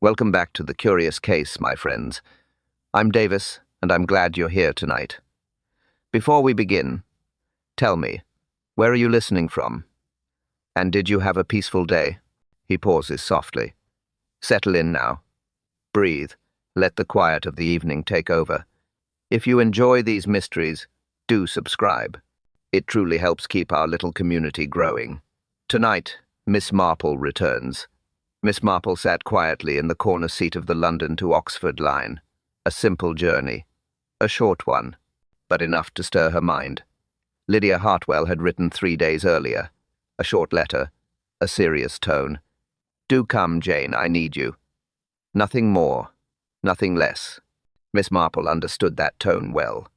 Welcome back to The Curious Case, my friends. I'm Davis, and I'm glad you're here tonight. Before we begin, tell me, where are you listening from? And did you have a peaceful day? He pauses softly. Settle in now. Breathe. Let the quiet of the evening take over. If you enjoy these mysteries, do subscribe. It truly helps keep our little community growing. Tonight, Miss Marple returns. Miss Marple sat quietly in the corner seat of the London to Oxford line. A simple journey. A short one, but enough to stir her mind. Lydia Hartwell had written 3 days earlier. A short letter, a serious tone. Do come, Jane, I need you. Nothing more, nothing less. Miss Marple understood that tone well.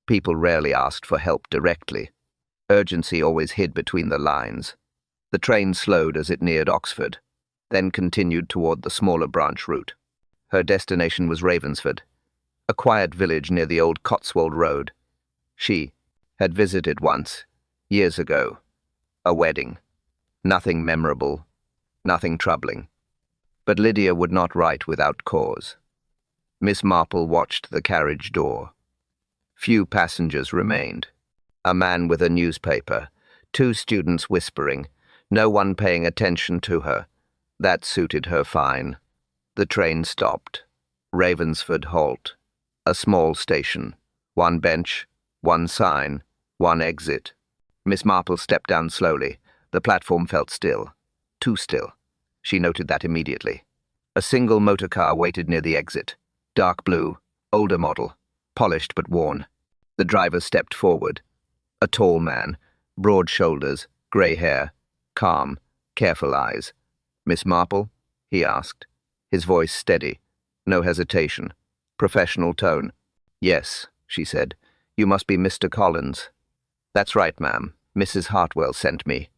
People rarely asked for help directly. Urgency always hid between the lines. The train slowed as it neared Oxford, then continued toward the smaller branch route. Her destination was Ravensford, a quiet village near the old Cotswold Road. She had visited once, years ago. A wedding. Nothing memorable, nothing troubling. But Lydia would not write without cause. Miss Marple watched the carriage door. Few passengers remained. A man with a newspaper, 2 students whispering, no one paying attention to her. That suited her fine. The train stopped. Ravensford halt. A small station. 1 bench, 1 sign, 1 exit. Miss Marple stepped down slowly. The platform felt still. Too still. She noted that immediately. A single motor car waited near the exit. Dark blue, older model, polished but worn. The driver stepped forward. A tall man, broad shoulders, grey hair, calm, careful eyes. Miss Marple? He asked. His voice steady. No hesitation. Professional tone. Yes, she said. You must be Mr. Collins. That's right, ma'am. Mrs. Hartwell sent me.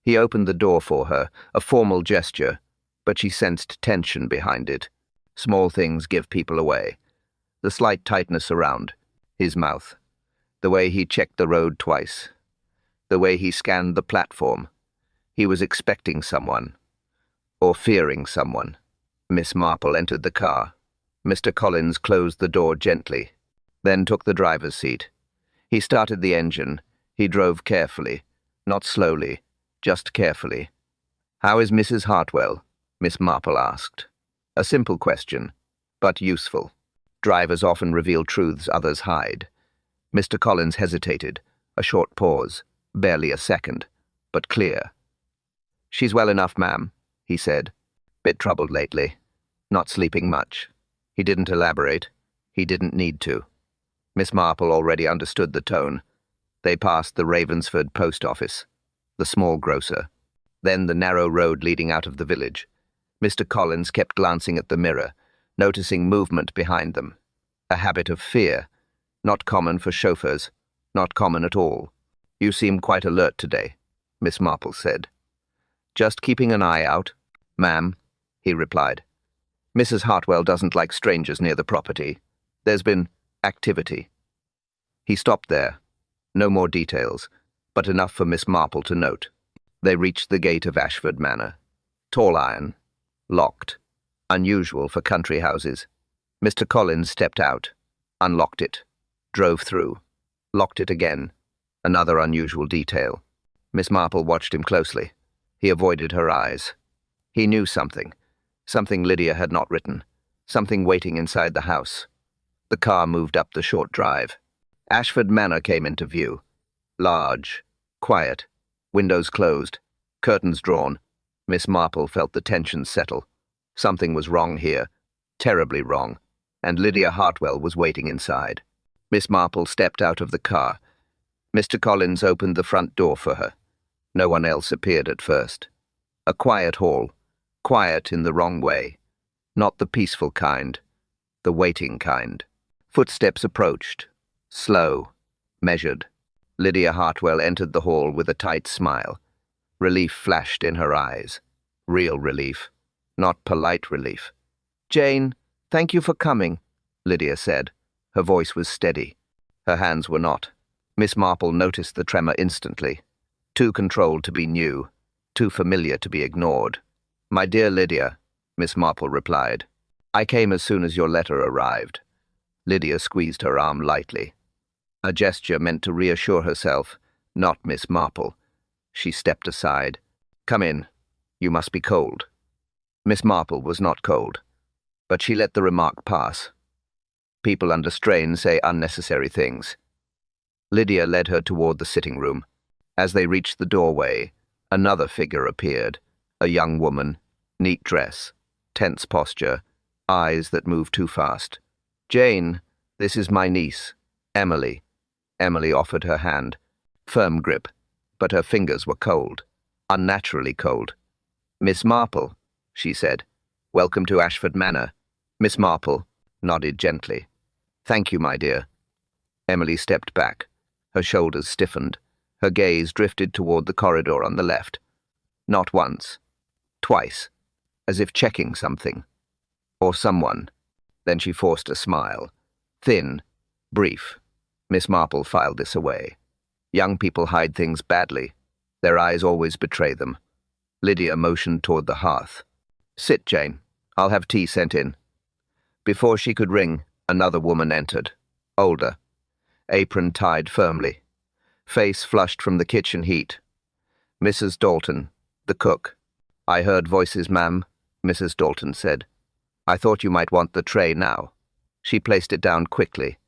He opened the door for her, a formal gesture, but she sensed tension behind it. Small things give people away. The slight tightness around his mouth. The way he checked the road twice. The way he scanned the platform. He was expecting someone. Or fearing someone. Miss Marple entered the car. Mr. Collins closed the door gently, then took the driver's seat. He started the engine. He drove carefully, not slowly, just carefully. How is Mrs. Hartwell? Miss Marple asked. A simple question, but useful. Drivers often reveal truths others hide. Mr. Collins hesitated. A short pause, barely a second, but clear. She's well enough, ma'am, he said. Bit troubled lately. Not sleeping much. He didn't elaborate. He didn't need to. Miss Marple already understood the tone. They passed the Ravensford post office, the small grocer, then the narrow road leading out of the village. Mr. Collins kept glancing at the mirror, noticing movement behind them. A habit of fear, not common for chauffeurs, not common at all. You seem quite alert today, Miss Marple said. Just keeping an eye out, ma'am, he replied. Mrs. Hartwell doesn't like strangers near the property. There's been activity. He stopped there. No more details, but enough for Miss Marple to note. They reached the gate of Ashford Manor. Tall iron. Locked. Unusual for country houses. Mr. Collins stepped out. Unlocked it. Drove through. Locked it again. Another unusual detail. Miss Marple watched him closely. He avoided her eyes. He knew something. Something Lydia had not written. Something waiting inside the house. The car moved up the short drive. Ashford Manor came into view. Large. Quiet. Windows closed. Curtains drawn. Miss Marple felt the tension settle. Something was wrong here. Terribly wrong. And Lydia Hartwell was waiting inside. Miss Marple stepped out of the car. Mr. Collins opened the front door for her. No one else appeared at first. A quiet hall. Quiet in the wrong way. Not the peaceful kind. The waiting kind. Footsteps approached. Slow. Measured. Lydia Hartwell entered the hall with a tight smile. Relief flashed in her eyes. Real relief. Not polite relief. Jane, thank you for coming, Lydia said. Her voice was steady. Her hands were not. Miss Marple noticed the tremor instantly. Too controlled to be new. Too familiar to be ignored. My dear Lydia, Miss Marple replied. I came as soon as your letter arrived. Lydia squeezed her arm lightly. A gesture meant to reassure herself, not Miss Marple. She stepped aside. Come in. You must be cold. Miss Marple was not cold, but she let the remark pass. People under strain say unnecessary things. Lydia led her toward the sitting room. As they reached the doorway, another figure appeared, a young woman, neat dress, tense posture, eyes that moved too fast. Jane, this is my niece, Emily. Emily offered her hand. Firm grip, but her fingers were cold, unnaturally cold. Miss Marple, she said. Welcome to Ashford Manor. Miss Marple nodded gently. Thank you, my dear. Emily stepped back. Her shoulders stiffened. Her gaze drifted toward the corridor on the left. Not once. Twice. As if checking something. Or someone. Then she forced a smile. Thin. Brief. Miss Marple filed this away. Young people hide things badly. Their eyes always betray them. Lydia motioned toward the hearth. Sit, Jane. I'll have tea sent in. Before she could ring, another woman entered. Older. Apron tied firmly. Face flushed from the kitchen heat. Mrs. Dalton, the cook. I heard voices, ma'am, Mrs. Dalton said. I thought you might want the tray now. She placed it down quickly.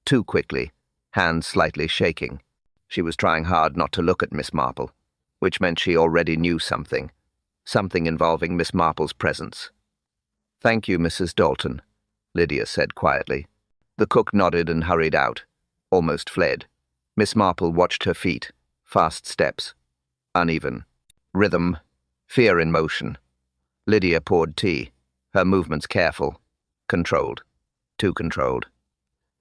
Too quickly. Hands slightly shaking. She was trying hard not to look at Miss Marple, which meant she already knew something. Something involving Miss Marple's presence. Thank you, Mrs. Dalton, Lydia said quietly. The cook nodded and hurried out, almost fled. Miss Marple watched her feet, fast steps, uneven, rhythm, fear in motion. Lydia poured tea, her movements careful, controlled, too controlled.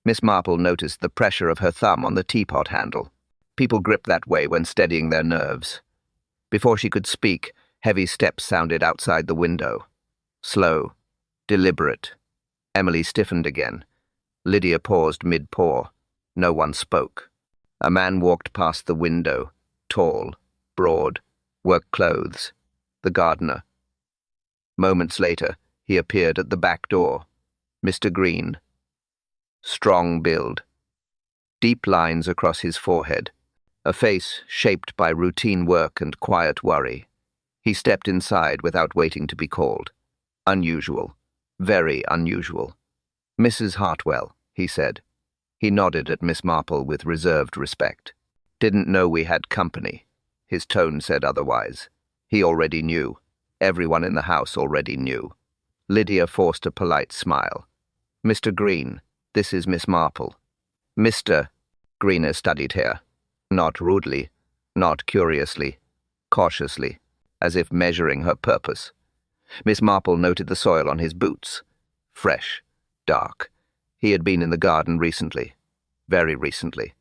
Miss Marple noticed the pressure of her thumb on the teapot handle. People grip that way when steadying their nerves. Before she could speak, heavy steps sounded outside the window. Slow, deliberate. Emily stiffened again. Lydia paused mid-pour. No one spoke. A man walked past the window, tall, broad, work clothes. The gardener. Moments later, he appeared at the back door. Mr. Green. Strong build. Deep lines across his forehead. A face shaped by routine work and quiet worry. He stepped inside without waiting to be called. Unusual. Very unusual. Mrs. Hartwell, he said. He nodded at Miss Marple with reserved respect. Didn't know we had company. His tone said otherwise. He already knew. Everyone in the house already knew. Lydia forced a polite smile. Mr. Green, this is Miss Marple. Mr. Greener studied her. Not rudely, not curiously, cautiously, as if measuring her purpose. Miss Marple noted the soil on his boots. Fresh, dark. He had been in the garden recently. Very recently.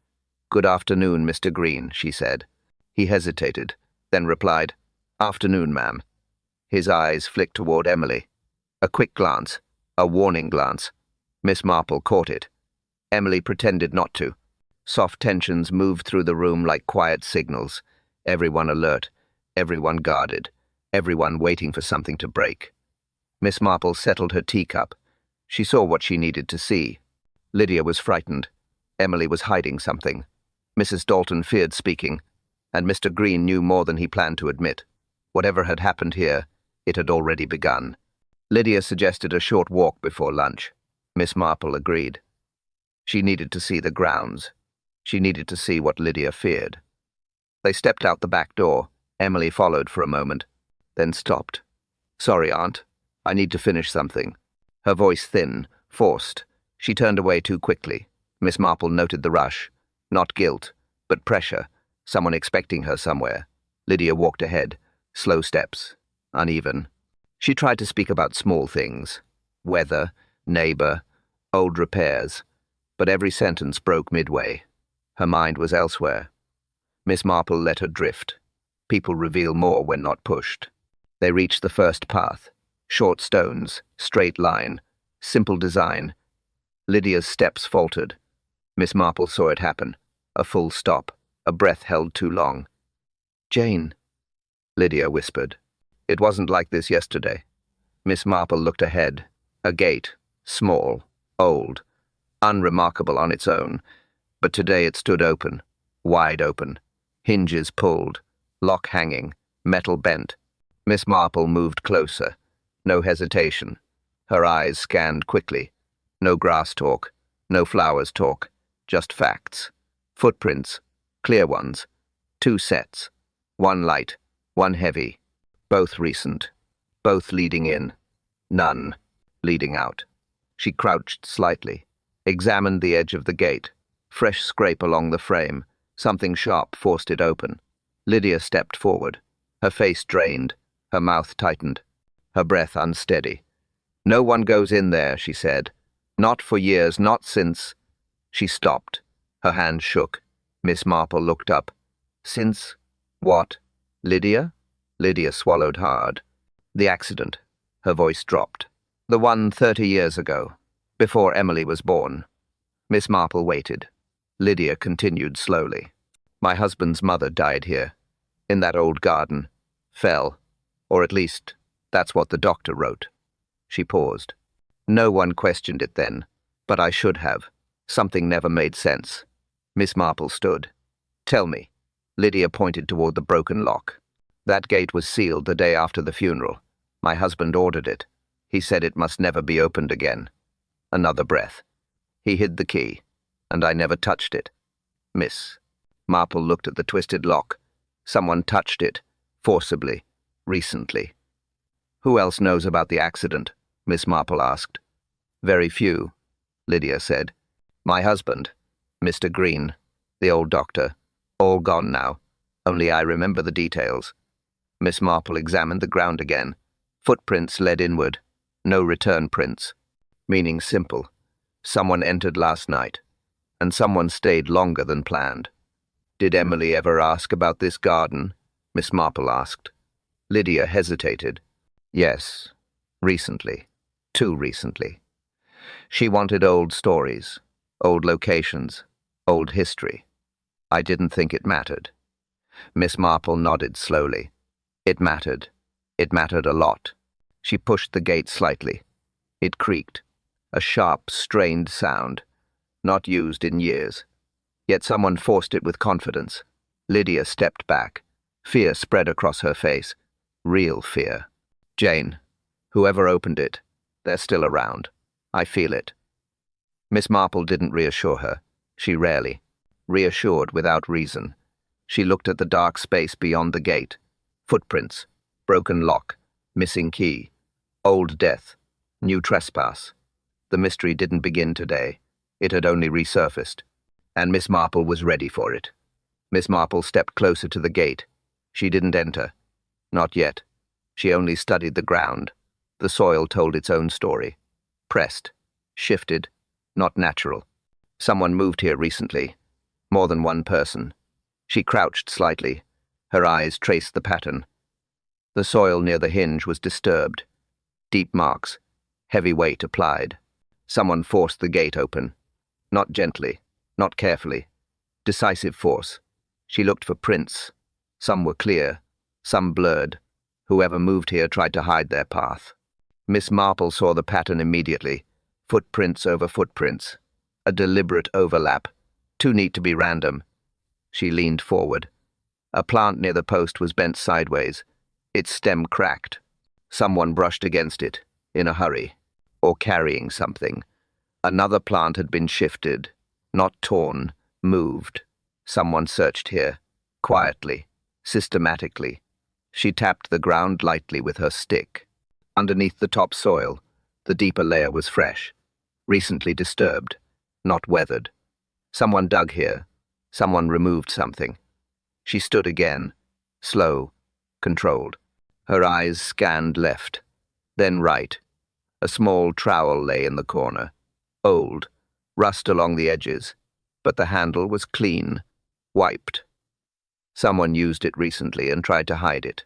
Good afternoon, Mr. Green, she said. He hesitated, then replied, Afternoon, ma'am. His eyes flicked toward Emily. A quick glance, a warning glance. Miss Marple caught it. Emily pretended not to. Soft tensions moved through the room like quiet signals. Everyone alert, everyone guarded, everyone waiting for something to break. Miss Marple settled her teacup. She saw what she needed to see. Lydia was frightened. Emily was hiding something. Mrs. Dalton feared speaking, and Mr. Green knew more than he planned to admit. Whatever had happened here, it had already begun. Lydia suggested a short walk before lunch. Miss Marple agreed. She needed to see the grounds. She needed to see what Lydia feared. They stepped out the back door. Emily followed for a moment, then stopped. Sorry, Aunt. I need to finish something. Her voice thin, forced. She turned away too quickly. Miss Marple noted the rush. Not guilt, but pressure. Someone expecting her somewhere. Lydia walked ahead. Slow steps. Uneven. She tried to speak about small things. Weather, neighbor, old repairs. But every sentence broke midway. Her mind was elsewhere. Miss Marple let her drift. People reveal more when not pushed. They reached the first path. Short stones, straight line, simple design. Lydia's steps faltered. Miss Marple saw it happen. A full stop. A breath held too long. Jane, Lydia whispered. It wasn't like this yesterday. Miss Marple looked ahead. A gate, small, old, unremarkable on its own, but today it stood open, wide open, hinges pulled, lock hanging, metal bent. Miss Marple moved closer. No hesitation. Her eyes scanned quickly. No grass talk, no flowers talk, just facts. Footprints, clear ones. 2 sets. One light, one heavy. Both recent. Both leading in. None leading out. She crouched slightly, examined the edge of the gate. Fresh scrape along the frame. Something sharp forced it open. Lydia stepped forward. Her face drained, her mouth tightened, her breath unsteady. "No one goes in there," she said. "Not for years, not since—" She stopped. Her hand shook. Miss Marple looked up. "Since what? Lydia?" Lydia swallowed hard. "The accident." Her voice dropped. "The one 30 years ago, before Emily was born." Miss Marple waited. Lydia continued slowly. "My husband's mother died here, in that old garden. Fell. Or at least, that's what the doctor wrote." She paused. "No one questioned it then, but I should have. Something never made sense." Miss Marple stood. "Tell me." Lydia pointed toward the broken lock. "That gate was sealed the day after the funeral. My husband ordered it. He said it must never be opened again." Another breath. "He hid the key, and I never touched it." Miss Marple looked at the twisted lock. "Someone touched it, forcibly, recently." "Who else knows about the accident?" Miss Marple asked. "Very few," Lydia said. "My husband, Mr. Green, the old doctor, all gone now. Only I remember the details." Miss Marple examined the ground again. Footprints led inward. No return prints. Meaning simple. Someone entered last night, and someone stayed longer than planned. "Did Emily ever ask about this garden?" Miss Marple asked. Lydia hesitated. "Yes, recently. Too recently. She wanted old stories, old locations, old history. I didn't think it mattered." Miss Marple nodded slowly. "It mattered. It mattered a lot." She pushed the gate slightly. It creaked. A sharp, strained sound. Not used in years. Yet someone forced it with confidence. Lydia stepped back. Fear spread across her face. Real fear. "Jane, whoever opened it, they're still around. I feel it." Miss Marple didn't reassure her. She rarely. Reassured without reason. She looked at the dark space beyond the gate. Footprints. Broken lock. Missing key. Old death. New trespass. The mystery didn't begin today. It had only resurfaced. And Miss Marple was ready for it. Miss Marple stepped closer to the gate. She didn't enter. Not yet. She only studied the ground. The soil told its own story. Pressed. Shifted. Not natural. Someone moved here recently. More than one person. She crouched slightly. Her eyes traced the pattern. The soil near the hinge was disturbed. Deep marks. Heavy weight applied. Someone forced the gate open. Not gently. Not carefully. Decisive force. She looked for prints. Some were clear. Some blurred. Whoever moved here tried to hide their path. Miss Marple saw the pattern immediately. Footprints over footprints. A deliberate overlap. Too neat to be random. She leaned forward. A plant near the post was bent sideways. Its stem cracked. Someone brushed against it, in a hurry, or carrying something. Another plant had been shifted, not torn, moved. Someone searched here, quietly, systematically. She tapped the ground lightly with her stick. Underneath the top soil, the deeper layer was fresh, recently disturbed, not weathered. Someone dug here. Someone removed something. She stood again, slow, controlled. Her eyes scanned left, then right. A small trowel lay in the corner. Old, rust along the edges, but the handle was clean, wiped. Someone used it recently and tried to hide it.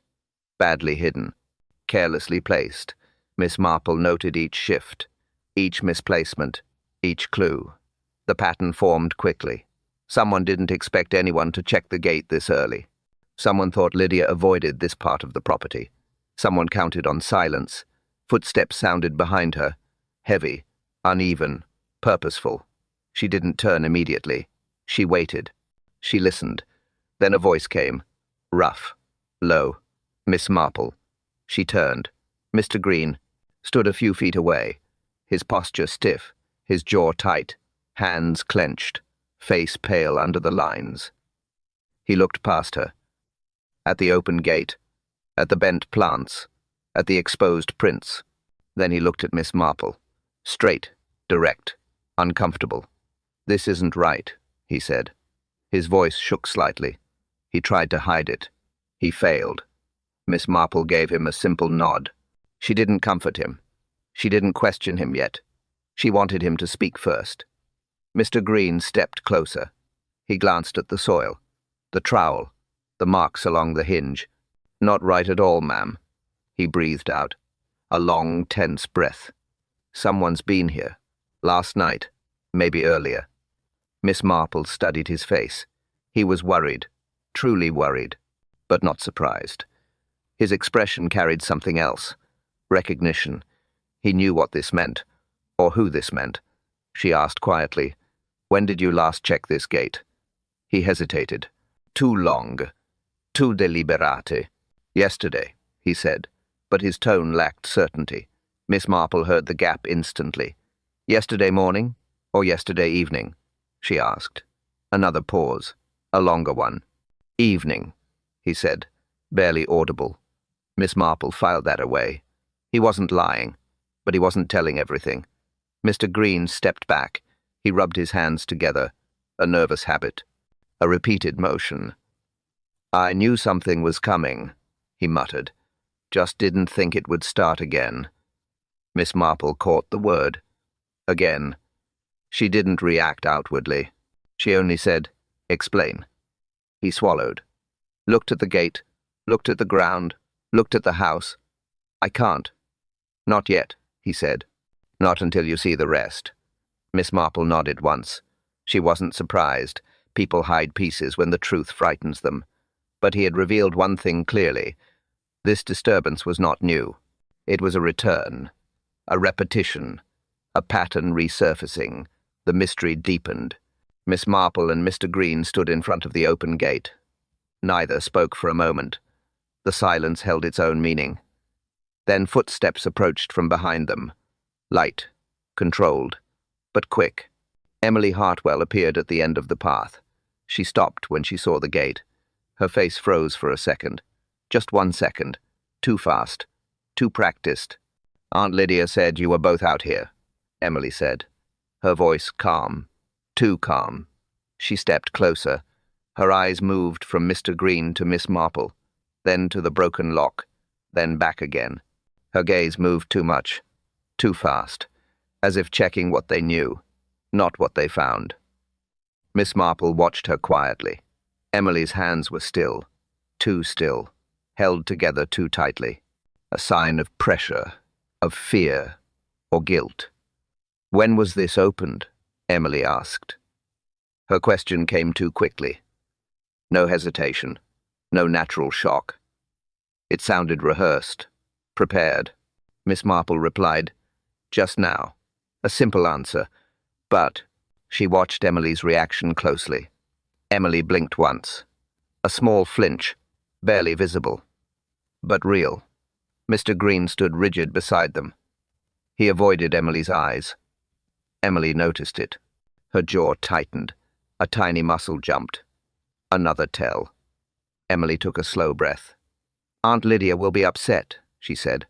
Badly hidden, carelessly placed. Miss Marple noted each shift, each misplacement, each clue. The pattern formed quickly. Someone didn't expect anyone to check the gate this early. Someone thought Lydia avoided this part of the property. Someone counted on silence, Footsteps sounded behind her, heavy, uneven, purposeful. She didn't turn immediately. She waited. She listened. Then a voice came, rough, low. Miss Marple. She turned. Mr. Green stood a few feet away, his posture stiff, his jaw tight, hands clenched, face pale under the lines. He looked past her, at the open gate, at the bent plants, at the exposed prints. Then he looked at Miss Marple, straight, direct, uncomfortable. "This isn't right," he said. His voice shook slightly. He tried to hide it. He failed. Miss Marple gave him a simple nod. She didn't comfort him. She didn't question him yet. She wanted him to speak first. Mr. Green stepped closer. He glanced at the soil, the trowel, the marks along the hinge. "Not right at all, ma'am," he breathed out, a long, tense breath. "Someone's been here. Last night, maybe earlier." Miss Marple studied his face. He was worried, truly worried, but not surprised. His expression carried something else, recognition. He knew what this meant, or who this meant. She asked quietly, "When did you last check this gate?" He hesitated. "Too long. Too deliberate." "Yesterday," he said, but his tone lacked certainty. Miss Marple heard the gap instantly. "Yesterday morning, or yesterday evening?" she asked. Another pause, a longer one. "Evening," he said, barely audible. Miss Marple filed that away. He wasn't lying, but he wasn't telling everything. Mr. Green stepped back. He rubbed his hands together, a nervous habit, a repeated motion. "I knew something was coming," he muttered. "Just didn't think it would start again." Miss Marple caught the word. Again. She didn't react outwardly. She only said, "Explain." He swallowed. Looked at the gate, looked at the ground, looked at the house. "I can't." "Not yet," he said. "Not until you see the rest." Miss Marple nodded once. She wasn't surprised. People hide pieces when the truth frightens them. But he had revealed one thing clearly. This disturbance was not new. It was a return, a repetition, a pattern resurfacing. The mystery deepened. Miss Marple and Mr. Green stood in front of the open gate. Neither spoke for a moment. The silence held its own meaning. Then footsteps approached from behind them. Light, controlled, but quick. Emily Hartwell appeared at the end of the path. She stopped when she saw the gate. Her face froze for a second. Just 1 second. Too fast. Too practiced. "Aunt Lydia said you were both out here," Emily said. Her voice calm. Too calm. She stepped closer. Her eyes moved from Mr. Green to Miss Marple, then to the broken lock, then back again. Her gaze moved too much, too fast, as if checking what they knew, not what they found. Miss Marple watched her quietly. Emily's hands were still, too still, held together too tightly. A sign of pressure, of fear, or guilt. "When was this opened?" Emily asked. Her question came too quickly. No hesitation, no natural shock. It sounded rehearsed, prepared. Miss Marple replied, "Just now." A simple answer, but she watched Emily's reaction closely. Emily blinked once. A small flinch, barely visible, but real. Mr. Green stood rigid beside them. He avoided Emily's eyes. Emily noticed it. Her jaw tightened. A tiny muscle jumped. Another tell. Emily took a slow breath. "Aunt Lydia will be upset," she said,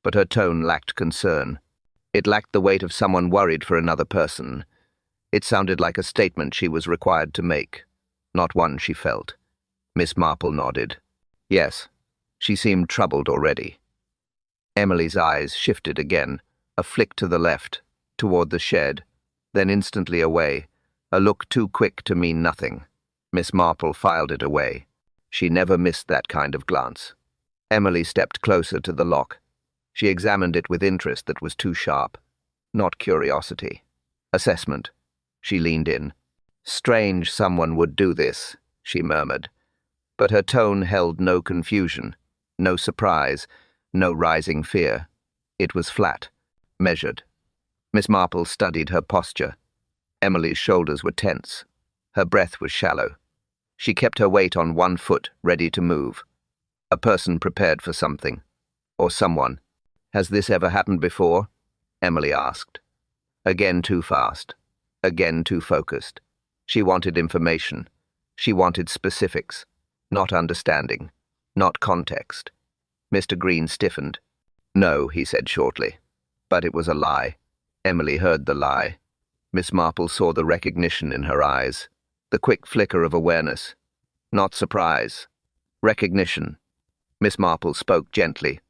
but her tone lacked concern. It lacked the weight of someone worried for another person. It sounded like a statement she was required to make, not one she felt. Miss Marple nodded. Yes, she seemed troubled already. Emily's eyes shifted again, a flick to the left, toward the shed, then instantly away, a look too quick to mean nothing. Miss Marple filed it away. She never missed that kind of glance. Emily stepped closer to the lock. She examined it with interest that was too sharp. Not curiosity. Assessment. She leaned in. "Strange someone would do this," she murmured. But her tone held no confusion, no surprise, no rising fear. It was flat, measured. Miss Marple studied her posture. Emily's shoulders were tense. Her breath was shallow. She kept her weight on one foot, ready to move. A person prepared for something. Or someone. "Has this ever happened before?" Emily asked. Again too fast. Again too focused. She wanted information. She wanted specifics. Not understanding. Not context. Mr. Green stiffened. "No," he said shortly. But it was a lie. Emily heard the lie. Miss Marple saw the recognition in her eyes. The quick flicker of awareness. Not surprise. Recognition. Miss Marple spoke gently.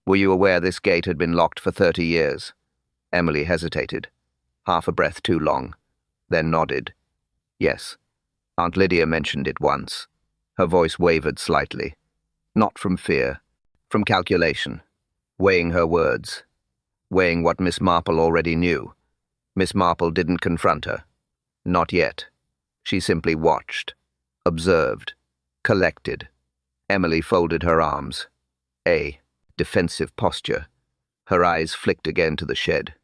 "Were you aware this gate had been locked for 30 years? Emily hesitated. Half a breath too long. Then nodded. "Yes. Aunt Lydia mentioned it once." Her voice wavered slightly. Not from fear. From calculation. Weighing her words. Weighing what Miss Marple already knew. Miss Marple didn't confront her. Not yet. She simply watched. Observed. Collected. Emily folded her arms. A defensive posture. Her eyes flicked again to the shed.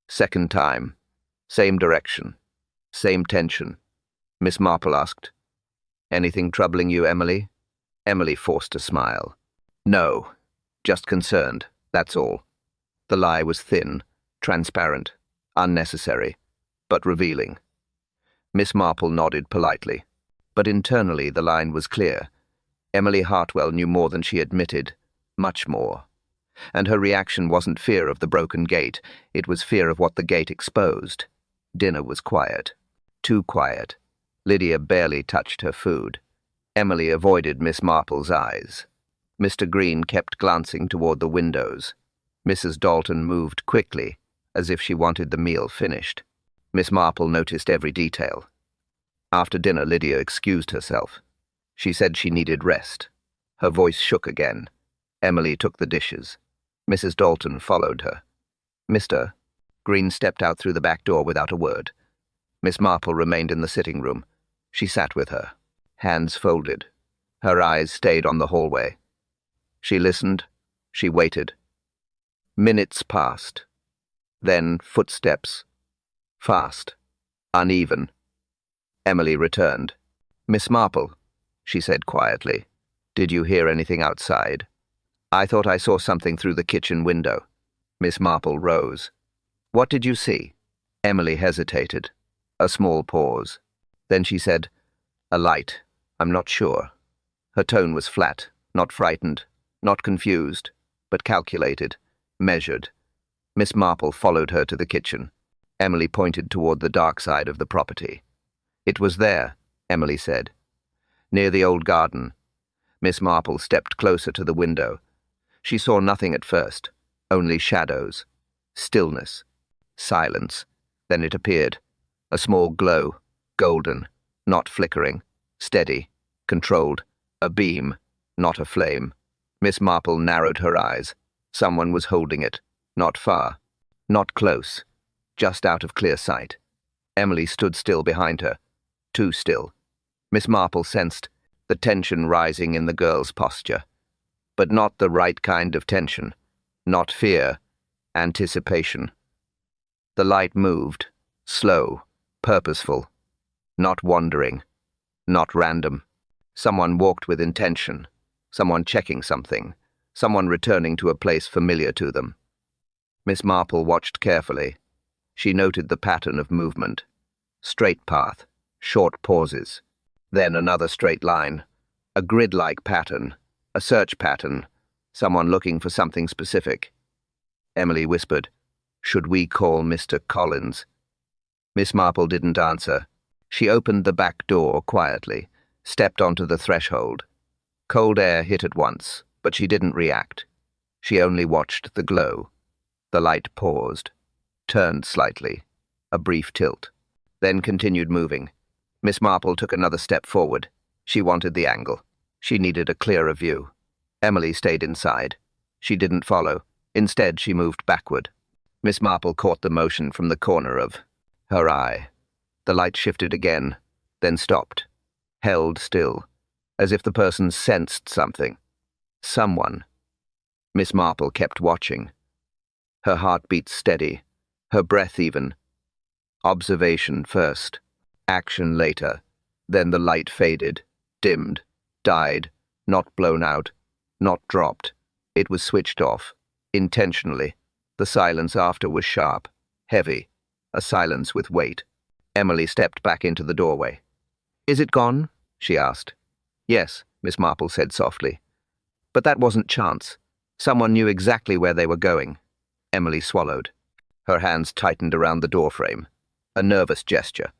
Second time. Same direction. Same tension. Miss Marple asked, "Anything troubling you, Emily?" Emily forced a smile. "No. Just concerned, that's all." The lie was thin, transparent, unnecessary, but revealing. Miss Marple nodded politely. But internally the line was clear. Emily Hartwell knew more than she admitted, much more. And her reaction wasn't fear of the broken gate, it was fear of what the gate exposed. Dinner was quiet. Too quiet. Lydia barely touched her food. Emily avoided Miss Marple's eyes. Mr. Green kept glancing toward the windows. Mrs. Dalton moved quickly, as if she wanted the meal finished. Miss Marple noticed every detail. After dinner, Lydia excused herself. She said she needed rest. Her voice shook again. Emily took the dishes. Mrs. Dalton followed her. "Mr." Green stepped out through the back door without a word. Miss Marple remained in the sitting room. She sat with her, hands folded. Her eyes stayed on the hallway. She listened. She waited. Minutes passed. Then footsteps. Fast. Uneven. Emily returned. "Miss Marple," she said quietly, "did you hear anything outside?" "I thought I saw something through the kitchen window." Miss Marple rose. "What did you see?" Emily hesitated. A small pause. Then she said, "A light. I'm not sure." Her tone was flat, not frightened, not confused, but calculated, measured. Miss Marple followed her to the kitchen. Emily pointed toward the dark side of the property. "It was there," Emily said. "Near the old garden." Miss Marple stepped closer to the window. She saw nothing at first, only shadows, stillness, silence. Then it appeared, a small glow, golden, not flickering, steady, controlled, a beam, not a flame. Miss Marple narrowed her eyes. Someone was holding it, not far, not close, just out of clear sight. Emily stood still behind her, too still. Miss Marple sensed the tension rising in the girl's posture. But not the right kind of tension, not fear, anticipation. The light moved, slow, purposeful, not wandering, not random. Someone walked with intention, someone checking something, someone returning to a place familiar to them. Miss Marple watched carefully. She noted the pattern of movement. Straight path, short pauses. Then another straight line, a grid-like pattern, a search pattern, someone looking for something specific. Emily whispered, "Should we call Mr. Collins?" Miss Marple didn't answer. She opened the back door quietly, stepped onto the threshold. Cold air hit at once, but she didn't react. She only watched the glow. The light paused, turned slightly, a brief tilt, then continued moving. Miss Marple took another step forward. She wanted the angle. She needed a clearer view. Emily stayed inside. She didn't follow. Instead, she moved backward. Miss Marple caught the motion from the corner of her eye. The light shifted again, then stopped, held still, as if the person sensed something. Someone. Miss Marple kept watching. Her heartbeat steady, her breath even. Observation first, action later. Then the light faded, dimmed, died, not blown out, not dropped. It was switched off, intentionally. The silence after was sharp, heavy, a silence with weight. Emily stepped back into the doorway. "Is it gone?" she asked. "Yes," Miss Marple said softly. "But that wasn't chance. Someone knew exactly where they were going." Emily swallowed. Her hands tightened around the doorframe. A nervous gesture,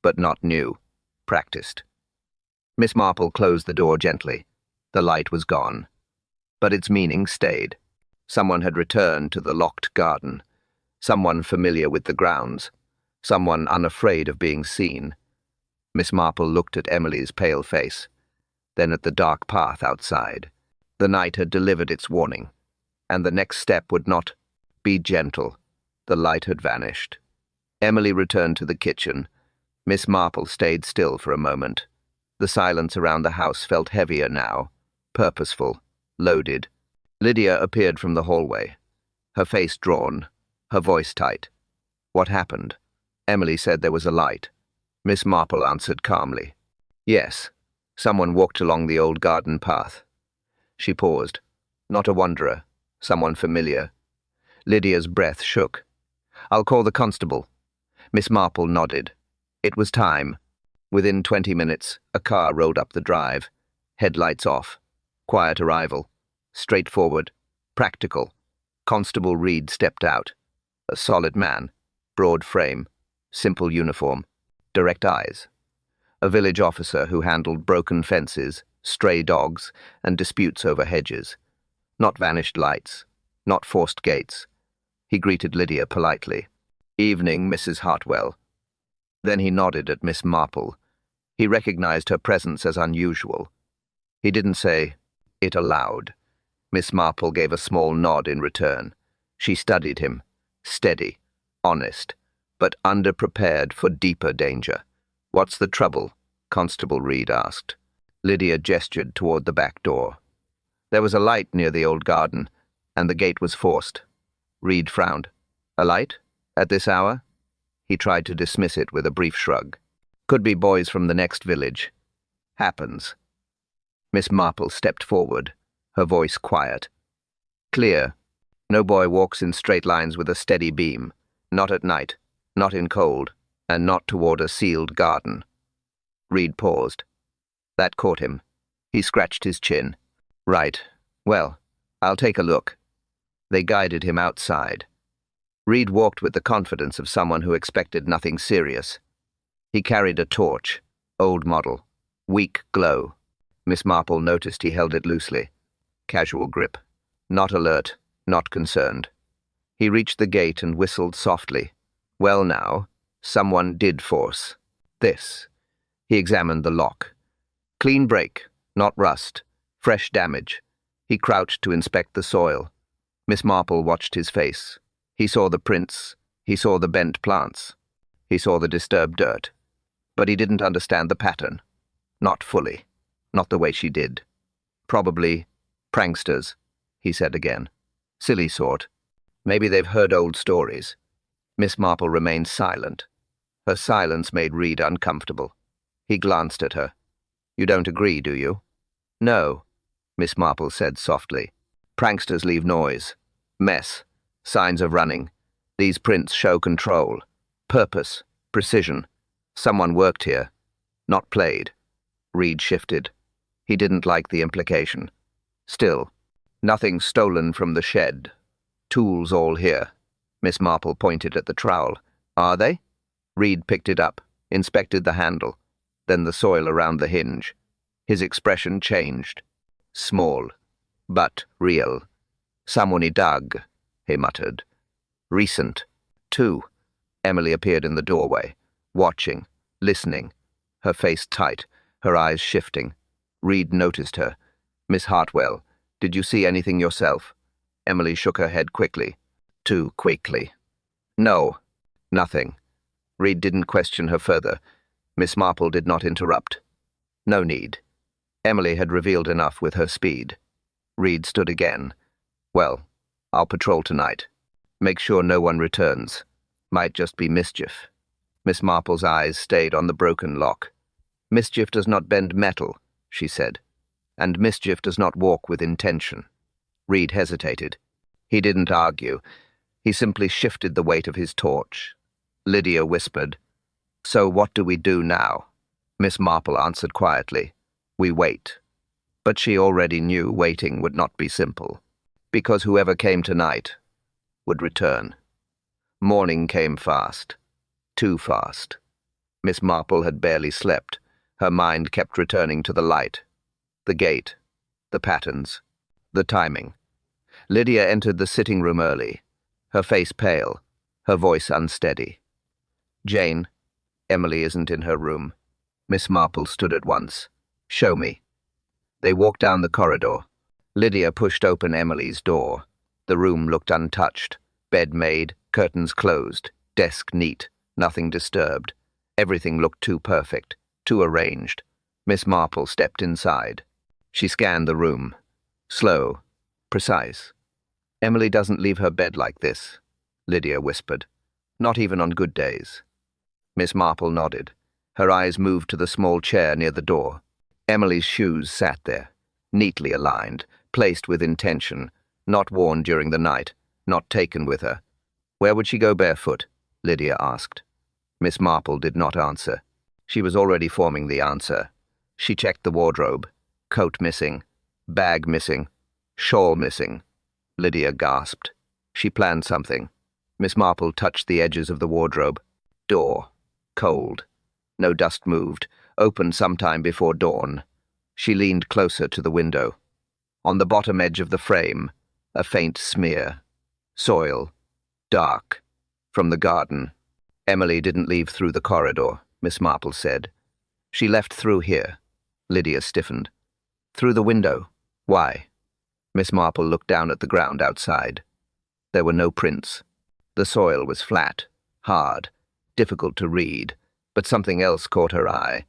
but not new, practiced. Miss Marple closed the door gently. The light was gone. But its meaning stayed. Someone had returned to the locked garden. Someone familiar with the grounds. Someone unafraid of being seen. Miss Marple looked at Emily's pale face, then at the dark path outside. The night had delivered its warning, and the next step would not be gentle. The light had vanished. Emily returned to the kitchen. Miss Marple stayed still for a moment. The silence around the house felt heavier now, purposeful, loaded. Lydia appeared from the hallway, her face drawn, her voice tight. "What happened?" Emily said there was a light. Miss Marple answered calmly. "Yes, someone walked along the old garden path." She paused. Not a wanderer, someone familiar. Lydia's breath shook. "I'll call the constable." Miss Marple nodded. It was time. Within 20 minutes, a car rolled up the drive. Headlights off. Quiet arrival. Straightforward. Practical. Constable Reed stepped out. A solid man. Broad frame. Simple uniform. Direct eyes. A village officer who handled broken fences, stray dogs, and disputes over hedges. Not vanished lights. Not forced gates. He greeted Lydia politely. "Evening, Mrs. Hartwell." Then he nodded at Miss Marple. He recognized her presence as unusual. He didn't say it aloud. Miss Marple gave a small nod in return. She studied him, steady, honest, but underprepared for deeper danger. "What's the trouble?" Constable Reed asked. Lydia gestured toward the back door. There was a light near the old garden, and the gate was forced. Reed frowned. "A light? At this hour?" He tried to dismiss it with a brief shrug. "Could be boys from the next village. Happens." Miss Marple stepped forward, her voice quiet. "Clear. No boy walks in straight lines with a steady beam. Not at night, not in cold, and not toward a sealed garden." Reed paused. That caught him. He scratched his chin. "Right. Well, I'll take a look." They guided him outside. Reed walked with the confidence of someone who expected nothing serious. He carried a torch, old model, weak glow. Miss Marple noticed he held it loosely. Casual grip. Not alert, not concerned. He reached the gate and whistled softly. Well now, someone did force. This. He examined the lock. Clean break, not rust. Fresh damage. He crouched to inspect the soil. Miss Marple watched his face. He saw the prints. He saw the bent plants. He saw the disturbed dirt. But he didn't understand the pattern. Not fully. Not the way she did. "Probably pranksters," he said again. "Silly sort. Maybe they've heard old stories." Miss Marple remained silent. Her silence made Reed uncomfortable. He glanced at her. "You don't agree, do you?" "No," Miss Marple said softly. "Pranksters leave noise. Mess. Signs of running. These prints show control. Purpose. Precision. Someone worked here. Not played." Reed shifted. He didn't like the implication. Still, nothing stolen from the shed. Tools all here. Miss Marple pointed at the trowel. "Are they?" Reed picked it up, inspected the handle, then the soil around the hinge. His expression changed. Small, but real. "Someone dug," he muttered. "Recent, too." Emily appeared in the doorway, watching, listening, her face tight, her eyes shifting. Reed noticed her. "Miss Hartwell, did you see anything yourself?" Emily shook her head quickly. Too quickly. "No, nothing." Reed didn't question her further. Miss Marple did not interrupt. No need. Emily had revealed enough with her speed. Reed stood again. "Well, I'll patrol tonight." Make sure no one returns. Might just be mischief. Miss Marple's eyes stayed on the broken lock. Mischief does not bend metal, she said, and mischief does not walk with intention. Reed hesitated. He didn't argue. He simply shifted the weight of his torch. Lydia whispered, "So what do we do now?" Miss Marple answered quietly, "We wait." But she already knew waiting would not be simple, because whoever came tonight would return. Morning came fast. Too fast. Miss Marple had barely slept. Her mind kept returning to the light, the gate, the patterns, the timing. Lydia entered the sitting room early, her face pale, her voice unsteady. "Jane, Emily isn't in her room." Miss Marple stood at once. "Show me." They walked down the corridor. Lydia pushed open Emily's door. The room looked untouched. Bed made, curtains closed, desk neat, nothing disturbed. Everything looked too perfect, too arranged. Miss Marple stepped inside. She scanned the room. Slow, precise. "Emily doesn't leave her bed like this," Lydia whispered. "Not even on good days." Miss Marple nodded. Her eyes moved to the small chair near the door. Emily's shoes sat there, neatly aligned, placed with intention, not worn during the night, not taken with her. Where would she go barefoot? Lydia asked. Miss Marple did not answer. She was already forming the answer. She checked the wardrobe. Coat missing, bag missing, shawl missing. Lydia gasped. She planned something. Miss Marple touched the edges of the wardrobe. Door. Cold. No dust moved. Opened sometime before dawn. She leaned closer to the window. On the bottom edge of the frame, a faint smear. Soil. Dark. From the garden. "Emily didn't leave through the corridor," Miss Marple said. "She left through here." Lydia stiffened. "Through the window? Why?" Miss Marple looked down at the ground outside. There were no prints. The soil was flat, hard, difficult to read, but something else caught her eye.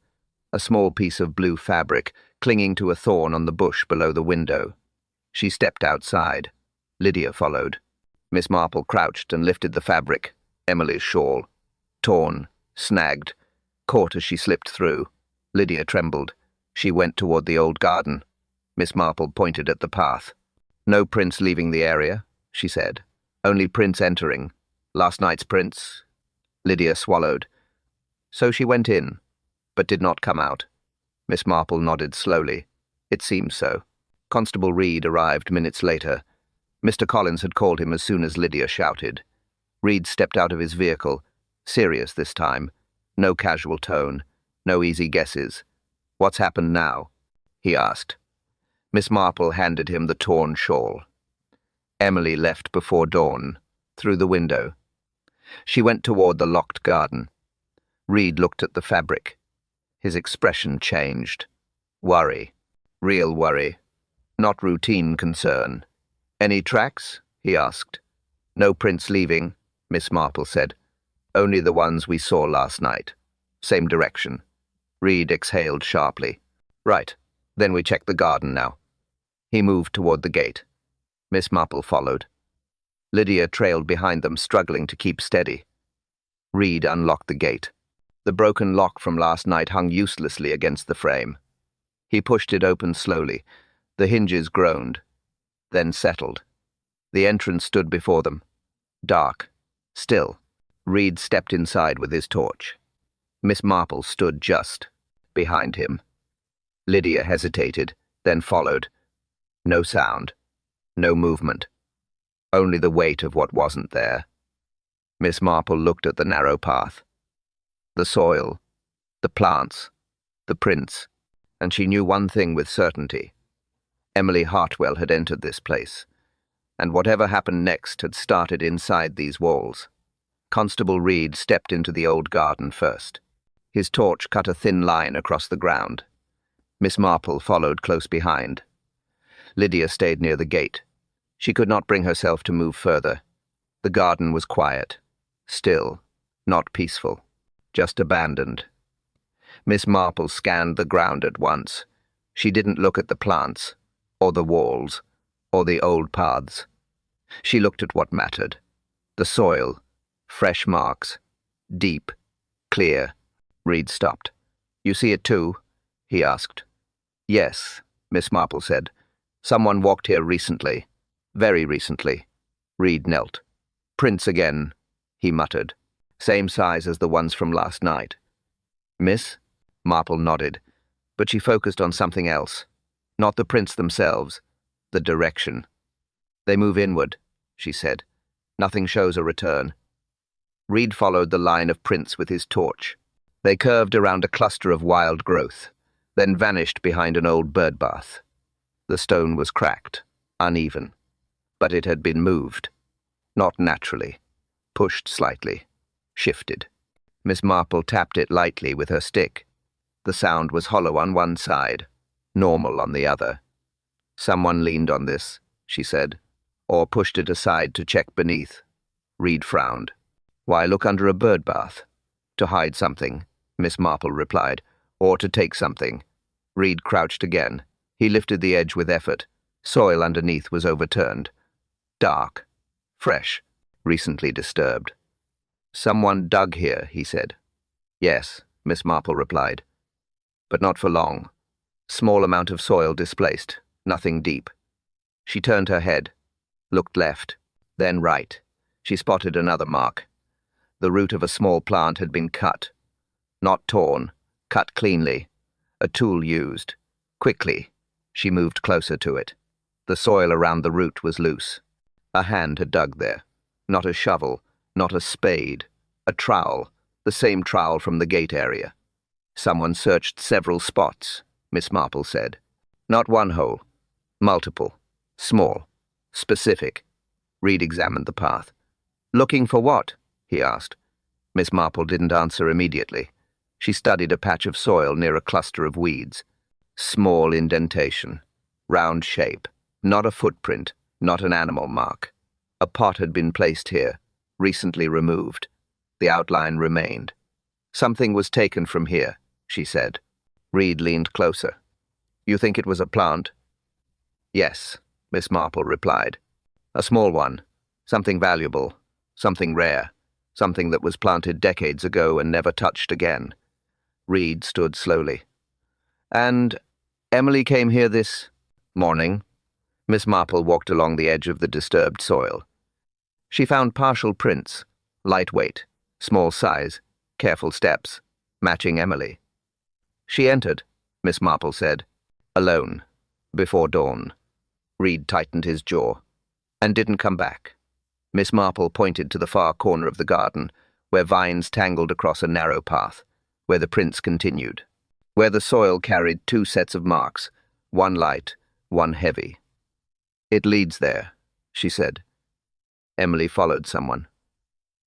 A small piece of blue fabric clinging to a thorn on the bush below the window. She stepped outside. Lydia followed. Miss Marple crouched and lifted the fabric, Emily's shawl. Torn, snagged, caught as she slipped through. Lydia trembled. She went toward the old garden. Miss Marple pointed at the path. "No prints leaving the area," she said. "Only prints entering. Last night's prints." Lydia swallowed. "So she went in, but did not come out." Miss Marple nodded slowly. It seemed so. Constable Reed arrived minutes later. Mr. Collins had called him as soon as Lydia shouted. Reed stepped out of his vehicle, serious this time. No casual tone, no easy guesses. "What's happened now?" he asked. Miss Marple handed him the torn shawl. "Emily left before dawn, through the window." She went toward the locked garden. Reed looked at the fabric. His expression changed. Worry. Real worry. Not routine concern. "Any tracks?" he asked. "No prints leaving," Miss Marple said. "Only the ones we saw last night. Same direction." Reed exhaled sharply. "Right. Then we check the garden now." He moved toward the gate. Miss Marple followed. Lydia trailed behind them, struggling to keep steady. Reed unlocked the gate. The broken lock from last night hung uselessly against the frame. He pushed it open slowly. The hinges groaned, then settled. The entrance stood before them. Dark. Still. Reed stepped inside with his torch. Miss Marple stood just behind him. Lydia hesitated, then followed. No sound. No movement. Only the weight of what wasn't there. Miss Marple looked at the narrow path. The soil, the plants, the prints, and she knew one thing with certainty. Emily Hartwell had entered this place, and whatever happened next had started inside these walls. Constable Reed stepped into the old garden first. His torch cut a thin line across the ground. Miss Marple followed close behind. Lydia stayed near the gate. She could not bring herself to move further. The garden was quiet, still, not peaceful, just abandoned. Miss Marple scanned the ground at once. She didn't look at the plants, or the walls, or the old paths. She looked at what mattered. The soil. Fresh marks. Deep. Clear. Reed stopped. You see it too? He asked. Yes, Miss Marple said. Someone walked here recently. Very recently. Reed knelt. Prints again, he muttered. Same size as the ones from last night. Miss? Marple nodded, but she focused on something else. Not the prints themselves, the direction. They move inward, she said. Nothing shows a return. Reed followed the line of prints with his torch. They curved around a cluster of wild growth, then vanished behind an old bird bath. The stone was cracked, uneven, but it had been moved. Not naturally. Pushed slightly. Shifted. Miss Marple tapped it lightly with her stick. The sound was hollow on one side, normal on the other. Someone leaned on this, she said, or pushed it aside to check beneath. Reed frowned. Why look under a bird bath? To hide something, Miss Marple replied, or to take something. Reed crouched again. He lifted the edge with effort. Soil underneath was overturned. Dark. Fresh. Recently disturbed. Someone dug here, he said. Yes, Miss Marple replied. But not for long. Small amount of soil displaced. Nothing deep. She turned her head. Looked left. Then right. She spotted another mark. The root of a small plant had been cut. Not torn. Cut cleanly. A tool used. Quickly. She moved closer to it. The soil around the root was loose. A hand had dug there. Not a shovel, not a spade. A trowel, the same trowel from the gate area. Someone searched several spots, Miss Marple said. Not one hole. Multiple. Small. Specific. Reed examined the path. Looking for what? He asked. Miss Marple didn't answer immediately. She studied a patch of soil near a cluster of weeds. Small indentation. Round shape. Not a footprint. Not an animal mark. A pot had been placed here, recently removed. The outline remained. Something was taken from here, she said. Reed leaned closer. You think it was a plant? Yes, Miss Marple replied. A small one. Something valuable. Something rare. Something that was planted decades ago and never touched again. Reed stood slowly. And Emily came here this morning? Miss Marple walked along the edge of the disturbed soil. She found partial prints, lightweight, small size, careful steps, matching Emily. She entered, Miss Marple said, alone, before dawn. Reed tightened his jaw, and didn't come back. Miss Marple pointed to the far corner of the garden, where vines tangled across a narrow path, where the prints continued, where the soil carried two sets of marks, one light, one heavy. It leads there, she said. Emily followed someone.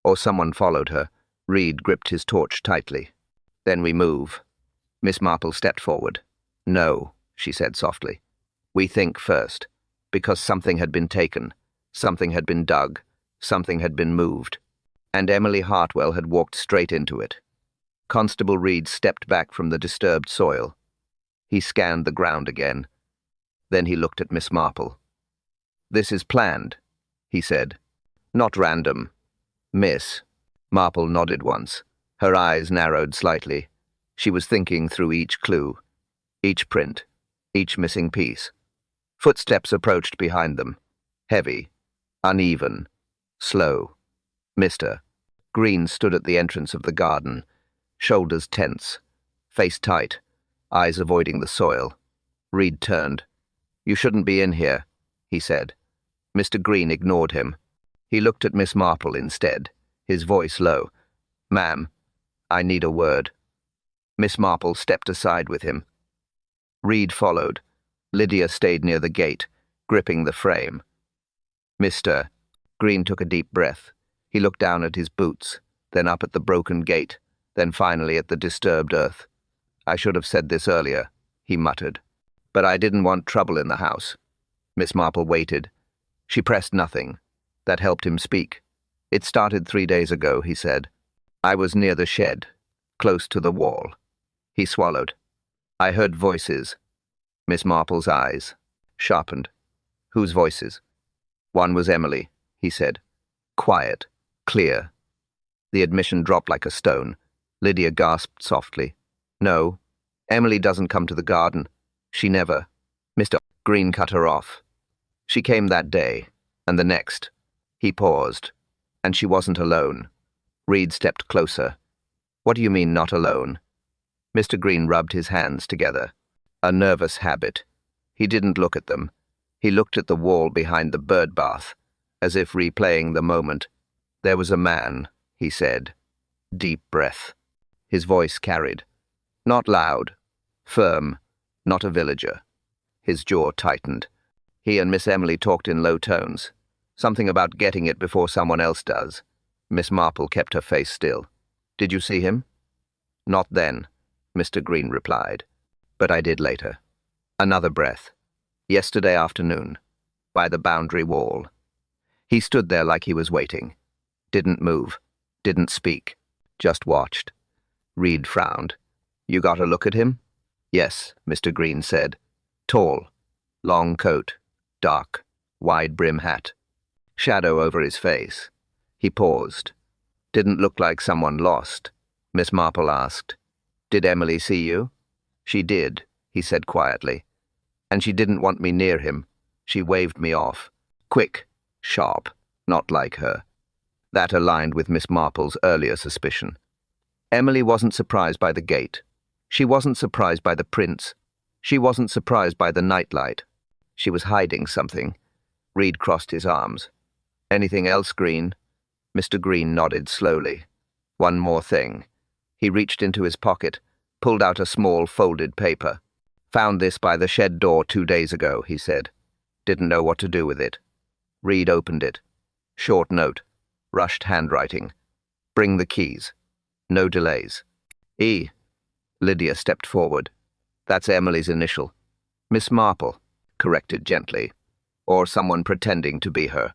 Or someone followed her. Reed gripped his torch tightly. Then we move. Miss Marple stepped forward. No, she said softly. We think first, because something had been taken, something had been dug, something had been moved, and Emily Hartwell had walked straight into it. Constable Reed stepped back from the disturbed soil. He scanned the ground again. Then he looked at Miss Marple. This is planned, he said. Not random. Miss. Marple nodded once. Her eyes narrowed slightly. She was thinking through each clue, each print, each missing piece. Footsteps approached behind them. Heavy, uneven, slow. Mr. Green stood at the entrance of the garden, shoulders tense, face tight, eyes avoiding the soil. Reed turned. You shouldn't be in here, he said. Mr. Green ignored him. He looked at Miss Marple instead, his voice low. Ma'am, I need a word. Miss Marple stepped aside with him. Reed followed. Lydia stayed near the gate, gripping the frame. Mr. Green took a deep breath. He looked down at his boots, then up at the broken gate, then finally at the disturbed earth. I should have said this earlier, he muttered. But I didn't want trouble in the house. Miss Marple waited. She pressed nothing. That helped him speak. It started 3 days ago, he said. I was near the shed, close to the wall. He swallowed. I heard voices. Miss Marple's eyes sharpened. Whose voices? One was Emily, he said. Quiet, Clear. The admission dropped like a stone. Lydia gasped softly. No, Emily doesn't come to the garden. She never. Mr. Green cut her off. She came that day, and the next. He paused. And she wasn't alone. Reed stepped closer. What do you mean, not alone? Mr. Green rubbed his hands together. A nervous habit. He didn't look at them. He looked at the wall behind the bird bath, as if replaying the moment. There was a man, he said. Deep breath. His voice carried. Not loud. Firm. Not a villager. His jaw tightened. He and Miss Emily talked in low tones. Something about getting it before someone else does. Miss Marple kept her face still. Did you see him? Not then, Mr. Green replied. But I did later. Another breath. Yesterday afternoon. By the boundary wall. He stood there like he was waiting. Didn't move. Didn't speak. Just watched. Reed frowned. You got a look at him? Yes, Mr. Green said. Tall. Long coat. Dark. Wide brim hat. Shadow over his face. He paused. Didn't look like someone lost. Miss Marple asked. Did Emily see you? She did, he said quietly. And she didn't want me near him. She waved me off. Quick. Sharp. Not like her. That aligned with Miss Marple's earlier suspicion. Emily wasn't surprised by the gate. She wasn't surprised by the prints. She wasn't surprised by the nightlight. She was hiding something. Reed crossed his arms. Anything else, Green? Mr. Green nodded slowly. One more thing. He reached into his pocket, pulled out a small folded paper. Found this by the shed door 2 days ago, he said. Didn't know what to do with it. Reed opened it. Short note. Rushed handwriting. Bring the keys. No delays. E. Lydia stepped forward. That's Emily's initial. Miss Marple, corrected gently. Or someone pretending to be her.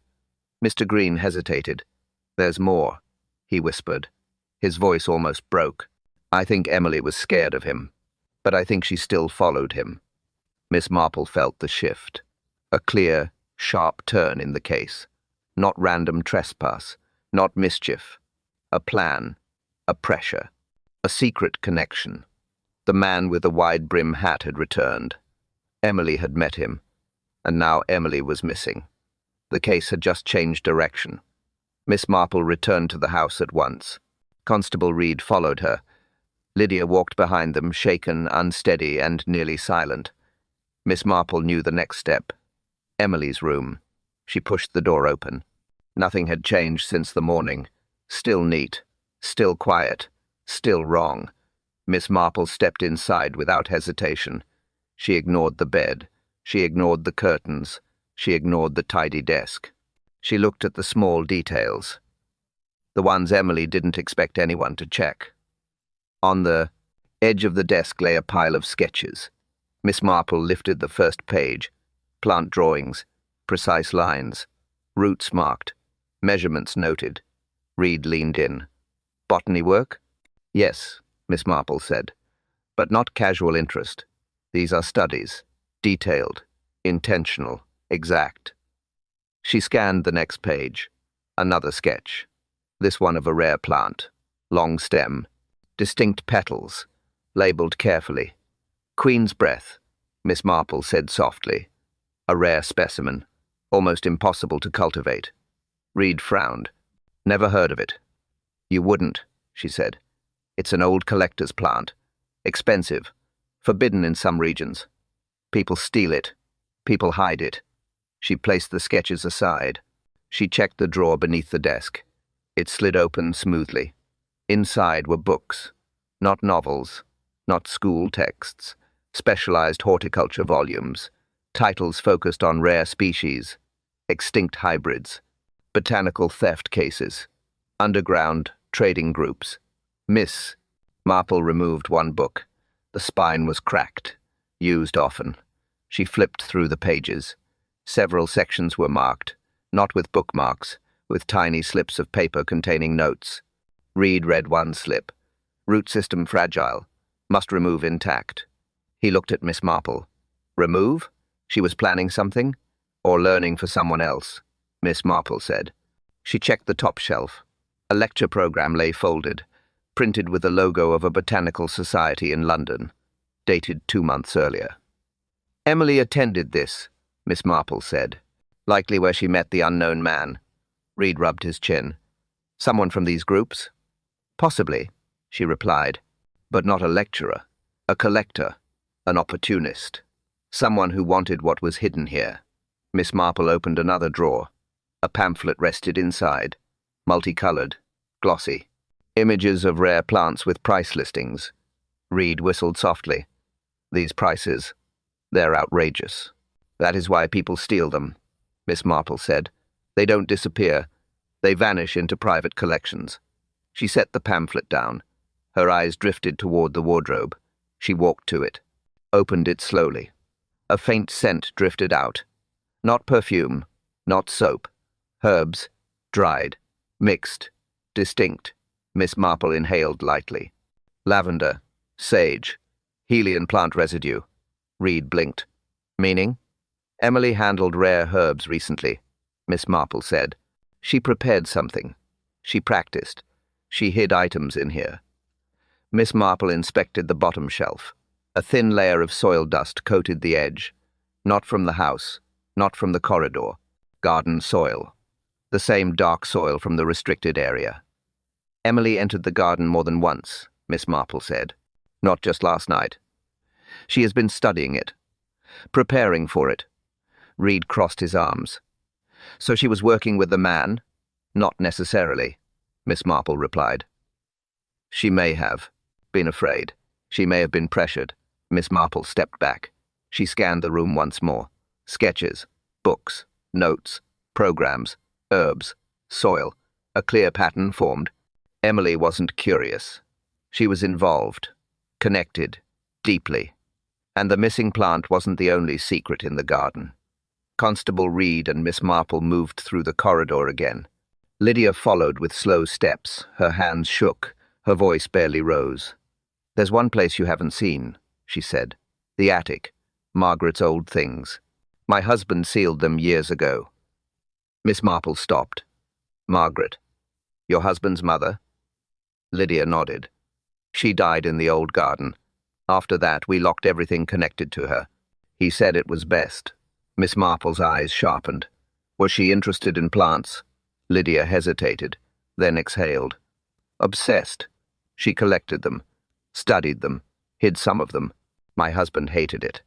Mr. Green hesitated. There's more, he whispered. His voice almost broke. I think Emily was scared of him, but I think she still followed him. Miss Marple felt the shift. A clear, sharp turn in the case. Not random trespass, not mischief. A plan, a pressure, a secret connection. The man with the wide brim hat had returned. Emily had met him, and now Emily was missing. The case had just changed direction. Miss Marple returned to the house at once. Constable Reed followed her. Lydia walked behind them, shaken, unsteady, and nearly silent. Miss Marple knew the next step. Emily's room. She pushed the door open. Nothing had changed since the morning. Still neat. Still quiet. Still wrong. Miss Marple stepped inside without hesitation. She ignored the bed. She ignored the curtains. She ignored the tidy desk. She looked at the small details. The ones Emily didn't expect anyone to check. On the edge of the desk lay a pile of sketches. Miss Marple lifted the first page. Plant drawings. Precise lines. Roots marked. Measurements noted. Reed leaned in. Botany work? Yes, Miss Marple said. But not casual interest. These are studies. Detailed. Intentional. Exact. She scanned the next page. Another sketch. This one of a rare plant. Long stem. Distinct petals. Labeled carefully. Queen's breath, Miss Marple said softly. A rare specimen. Almost impossible to cultivate. Reed frowned. Never heard of it. You wouldn't, she said. It's an old collector's plant. Expensive. Forbidden in some regions. People steal it. People hide it. She placed the sketches aside. She checked the drawer beneath the desk. It slid open smoothly. Inside were books. Not novels. Not school texts. Specialized horticulture volumes. Titles focused on rare species. Extinct hybrids. Botanical theft cases. Underground trading groups. Miss Marple removed one book. The spine was cracked. Used often. She flipped through the pages. Several sections were marked, not with bookmarks, with tiny slips of paper containing notes. Reed read one slip. Root system fragile. Must remove intact. He looked at Miss Marple. Remove? She was planning something? Or learning for someone else? Miss Marple said. She checked the top shelf. A lecture program lay folded, printed with the logo of a botanical society in London, dated 2 months earlier. Emily attended this, Miss Marple said. Likely where she met the unknown man. Reed rubbed his chin. Someone from these groups? Possibly, she replied, but not a lecturer, a collector, an opportunist, someone who wanted what was hidden here. Miss Marple opened another drawer. A pamphlet rested inside, multicolored, glossy. Images of rare plants with price listings. Reed whistled softly. These prices, they're outrageous. That is why people steal them, Miss Marple said. They don't disappear. They vanish into private collections. She set the pamphlet down. Her eyes drifted toward the wardrobe. She walked to it, opened it slowly. A faint scent drifted out. Not perfume, not soap. Herbs, dried, mixed, distinct. Miss Marple inhaled lightly. Lavender, sage, Helian plant residue. Reed blinked. Meaning? Emily handled rare herbs recently, Miss Marple said. She prepared something. She practiced. She hid items in here. Miss Marple inspected the bottom shelf. A thin layer of soil dust coated the edge. Not from the house, not from the corridor. Garden soil. The same dark soil from the restricted area. Emily entered the garden more than once, Miss Marple said. Not just last night. She has been studying it, preparing for it. Reed crossed his arms. So she was working with the man? Not necessarily, Miss Marple replied. She may have been afraid. She may have been pressured. Miss Marple stepped back. She scanned the room once more. Sketches, books, notes, programs, herbs, soil. A clear pattern formed. Emily wasn't curious. She was involved, connected, deeply. And the missing plant wasn't the only secret in the garden. Constable Reed and Miss Marple moved through the corridor again. Lydia followed with slow steps. Her hands shook. Her voice barely rose. There's one place you haven't seen, she said. The attic. Margaret's old things. My husband sealed them years ago. Miss Marple stopped. Margaret. Your husband's mother? Lydia nodded. She died in the old garden. After that, we locked everything connected to her. He said it was best. Miss Marple's eyes sharpened. Was she interested in plants? Lydia hesitated, then exhaled. Obsessed. She collected them, studied them, hid some of them. My husband hated it.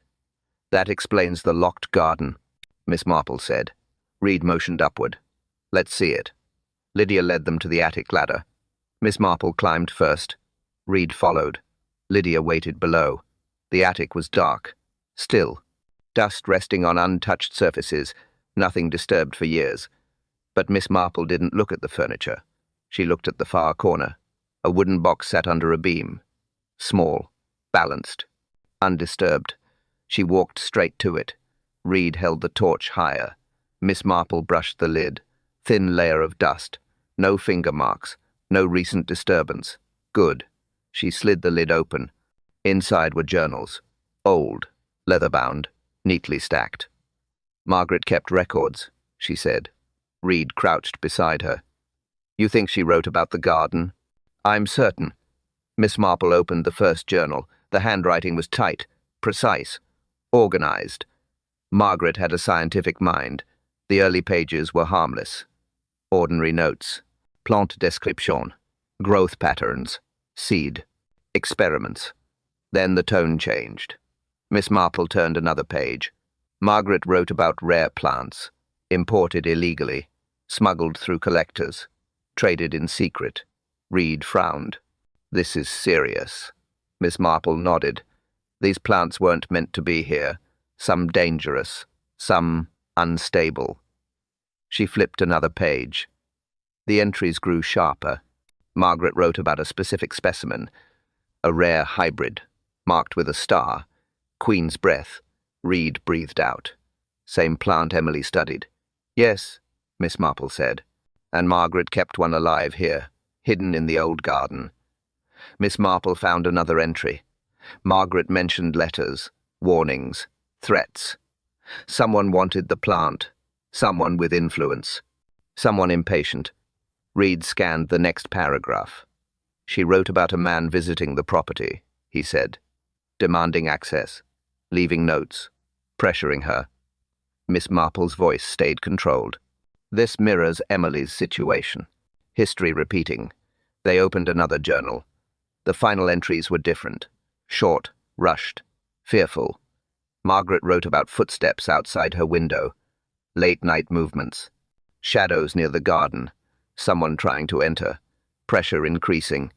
That explains the locked garden, Miss Marple said. Reed motioned upward. Let's see it. Lydia led them to the attic ladder. Miss Marple climbed first. Reed followed. Lydia waited below. The attic was dark, still. Dust resting on untouched surfaces, nothing disturbed for years. But Miss Marple didn't look at the furniture. She looked at the far corner. A wooden box sat under a beam. Small, balanced, undisturbed. She walked straight to it. Reed held the torch higher. Miss Marple brushed the lid. Thin layer of dust. No finger marks. No recent disturbance. Good. She slid the lid open. Inside were journals. Old, leather-bound, neatly stacked. Margaret kept records, she said. Reed crouched beside her. You think she wrote about the garden? I'm certain. Miss Marple opened the first journal. The handwriting was tight, precise, organized. Margaret had a scientific mind. The early pages were harmless. Ordinary notes. Plant description. Growth patterns. Seed. Experiments. Then the tone changed. Miss Marple turned another page. Margaret wrote about rare plants, imported illegally, smuggled through collectors, traded in secret. Reed frowned. This is serious. Miss Marple nodded. These plants weren't meant to be here. Some dangerous, some unstable. She flipped another page. The entries grew sharper. Margaret wrote about a specific specimen, a rare hybrid, marked with a star. Queen's breath. Reed breathed out. Same plant Emily studied. Yes, Miss Marple said. And Margaret kept one alive here, hidden in the old garden. Miss Marple found another entry. Margaret mentioned letters, warnings, threats. Someone wanted the plant. Someone with influence. Someone impatient. Reed scanned the next paragraph. She wrote about a man visiting the property, he said, demanding access, leaving notes, pressuring her. Miss Marple's voice stayed controlled. This mirrors Emily's situation. History repeating. They opened another journal. The final entries were different. Short, rushed, fearful. Margaret wrote about footsteps outside her window, late-night movements, shadows near the garden, someone trying to enter, pressure increasing.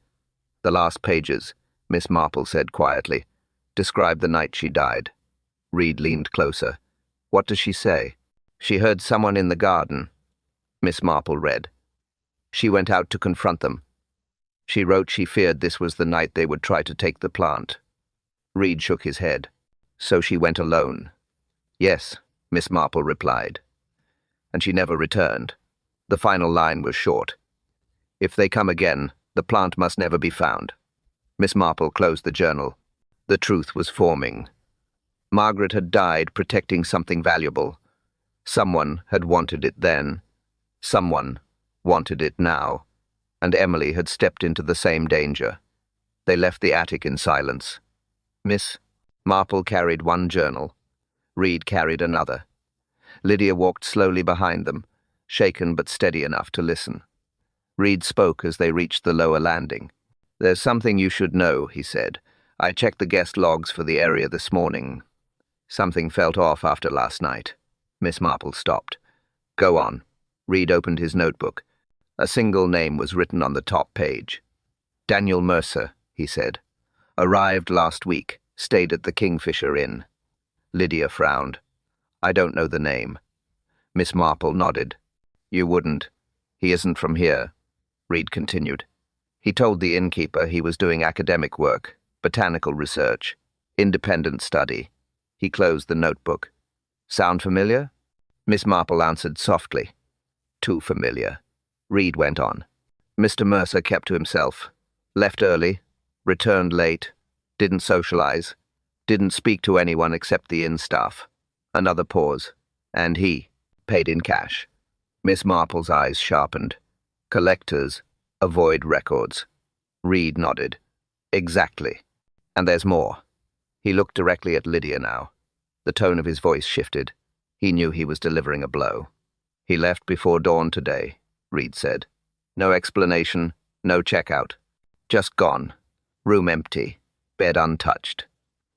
The last pages, Miss Marple said quietly, describe the night she died. Reed leaned closer. What does she say? She heard someone in the garden. Miss Marple read. She went out to confront them. She wrote she feared this was the night they would try to take the plant. Reed shook his head. So she went alone. Yes, Miss Marple replied. And she never returned. The final line was short. If they come again, the plant must never be found. Miss Marple closed the journal. The truth was forming. Margaret had died protecting something valuable. Someone had wanted it then. Someone wanted it now. And Emily had stepped into the same danger. They left the attic in silence. Miss Marple carried one journal. Reed carried another. Lydia walked slowly behind them, shaken but steady enough to listen. Reed spoke as they reached the lower landing. There's something you should know, he said. I checked the guest logs for the area this morning. Something felt off after last night. Miss Marple stopped. Go on. Reed opened his notebook. A single name was written on the top page. Daniel Mercer, he said. Arrived last week, stayed at the Kingfisher Inn. Lydia frowned. I don't know the name. Miss Marple nodded. You wouldn't. He isn't from here, Reed continued. He told the innkeeper he was doing academic work, botanical research, independent study. He closed the notebook. Sound familiar? Miss Marple answered softly. Too familiar. Reed went on. Mr. Mercer kept to himself. Left early, returned late, didn't socialize, didn't speak to anyone except the inn staff. Another pause. And he paid in cash. Miss Marple's eyes sharpened. Collectors avoid records. Reed nodded. Exactly. And there's more. He looked directly at Lydia now. The tone of his voice shifted. He knew he was delivering a blow. He left before dawn today, Reed said. No explanation, no checkout. Just gone. Room empty. Bed untouched.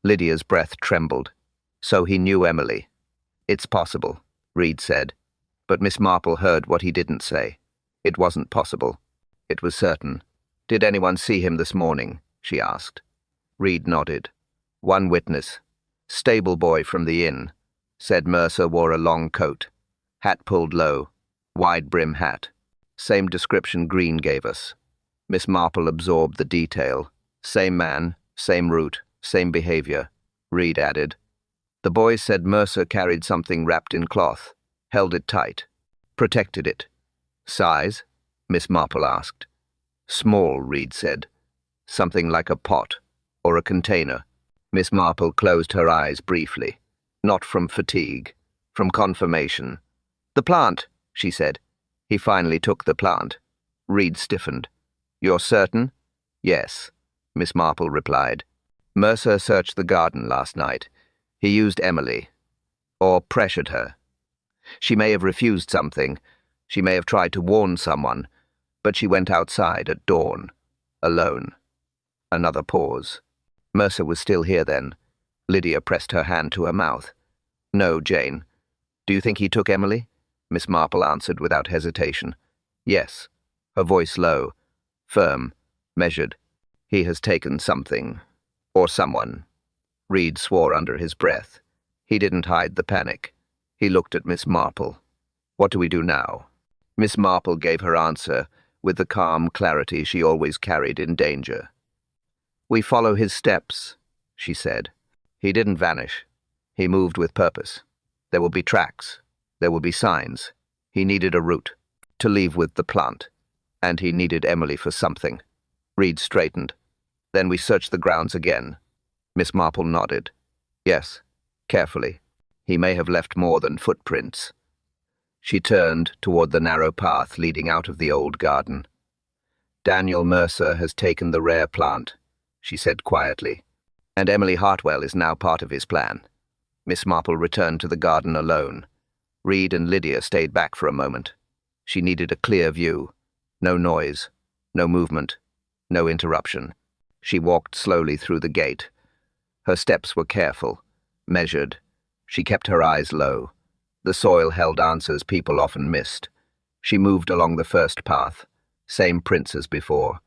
Lydia's breath trembled. So he knew Emily. It's possible, Reed said. But Miss Marple heard what he didn't say. It wasn't possible. It was certain. Did anyone see him this morning? She asked. Reed nodded. One witness. Stable boy from the inn. Said Mercer wore a long coat. Hat pulled low. Wide brim hat. Same description Green gave us. Miss Marple absorbed the detail. Same man, same route, same behavior. Reed added. The boy said Mercer carried something wrapped in cloth. Held it tight. Protected it. Size? Miss Marple asked. Small, Reed said. Something like a pot, or a container. Miss Marple closed her eyes briefly. Not from fatigue, from confirmation. The plant, she said. He finally took the plant. Reed stiffened. You're certain? Yes, Miss Marple replied. Mercer searched the garden last night. He used Emily. Or pressured her. She may have refused something. She may have tried to warn someone. But she went outside at dawn. Alone. Another pause. Mercer was still here then. Lydia pressed her hand to her mouth. No, Jane. Do you think he took Emily? Miss Marple answered without hesitation. Yes. Her voice low, firm, measured. He has taken something. Or someone. Reed swore under his breath. He didn't hide the panic. He looked at Miss Marple. What do we do now? Miss Marple gave her answer with the calm clarity she always carried in danger. We follow his steps, she said. He didn't vanish. He moved with purpose. There will be tracks. There will be signs. He needed a route. To leave with the plant. And he needed Emily for something. Reed straightened. Then we searched the grounds again. Miss Marple nodded. Yes, carefully. He may have left more than footprints. She turned toward the narrow path leading out of the old garden. "Daniel Mercer has taken the rare plant," she said quietly, "and Emily Hartwell is now part of his plan." Miss Marple returned to the garden alone. Reed and Lydia stayed back for a moment. She needed a clear view. No noise, no movement, no interruption. She walked slowly through the gate. Her steps were careful, measured. She kept her eyes low. The soil held answers people often missed. She moved along the first path, same prints as before.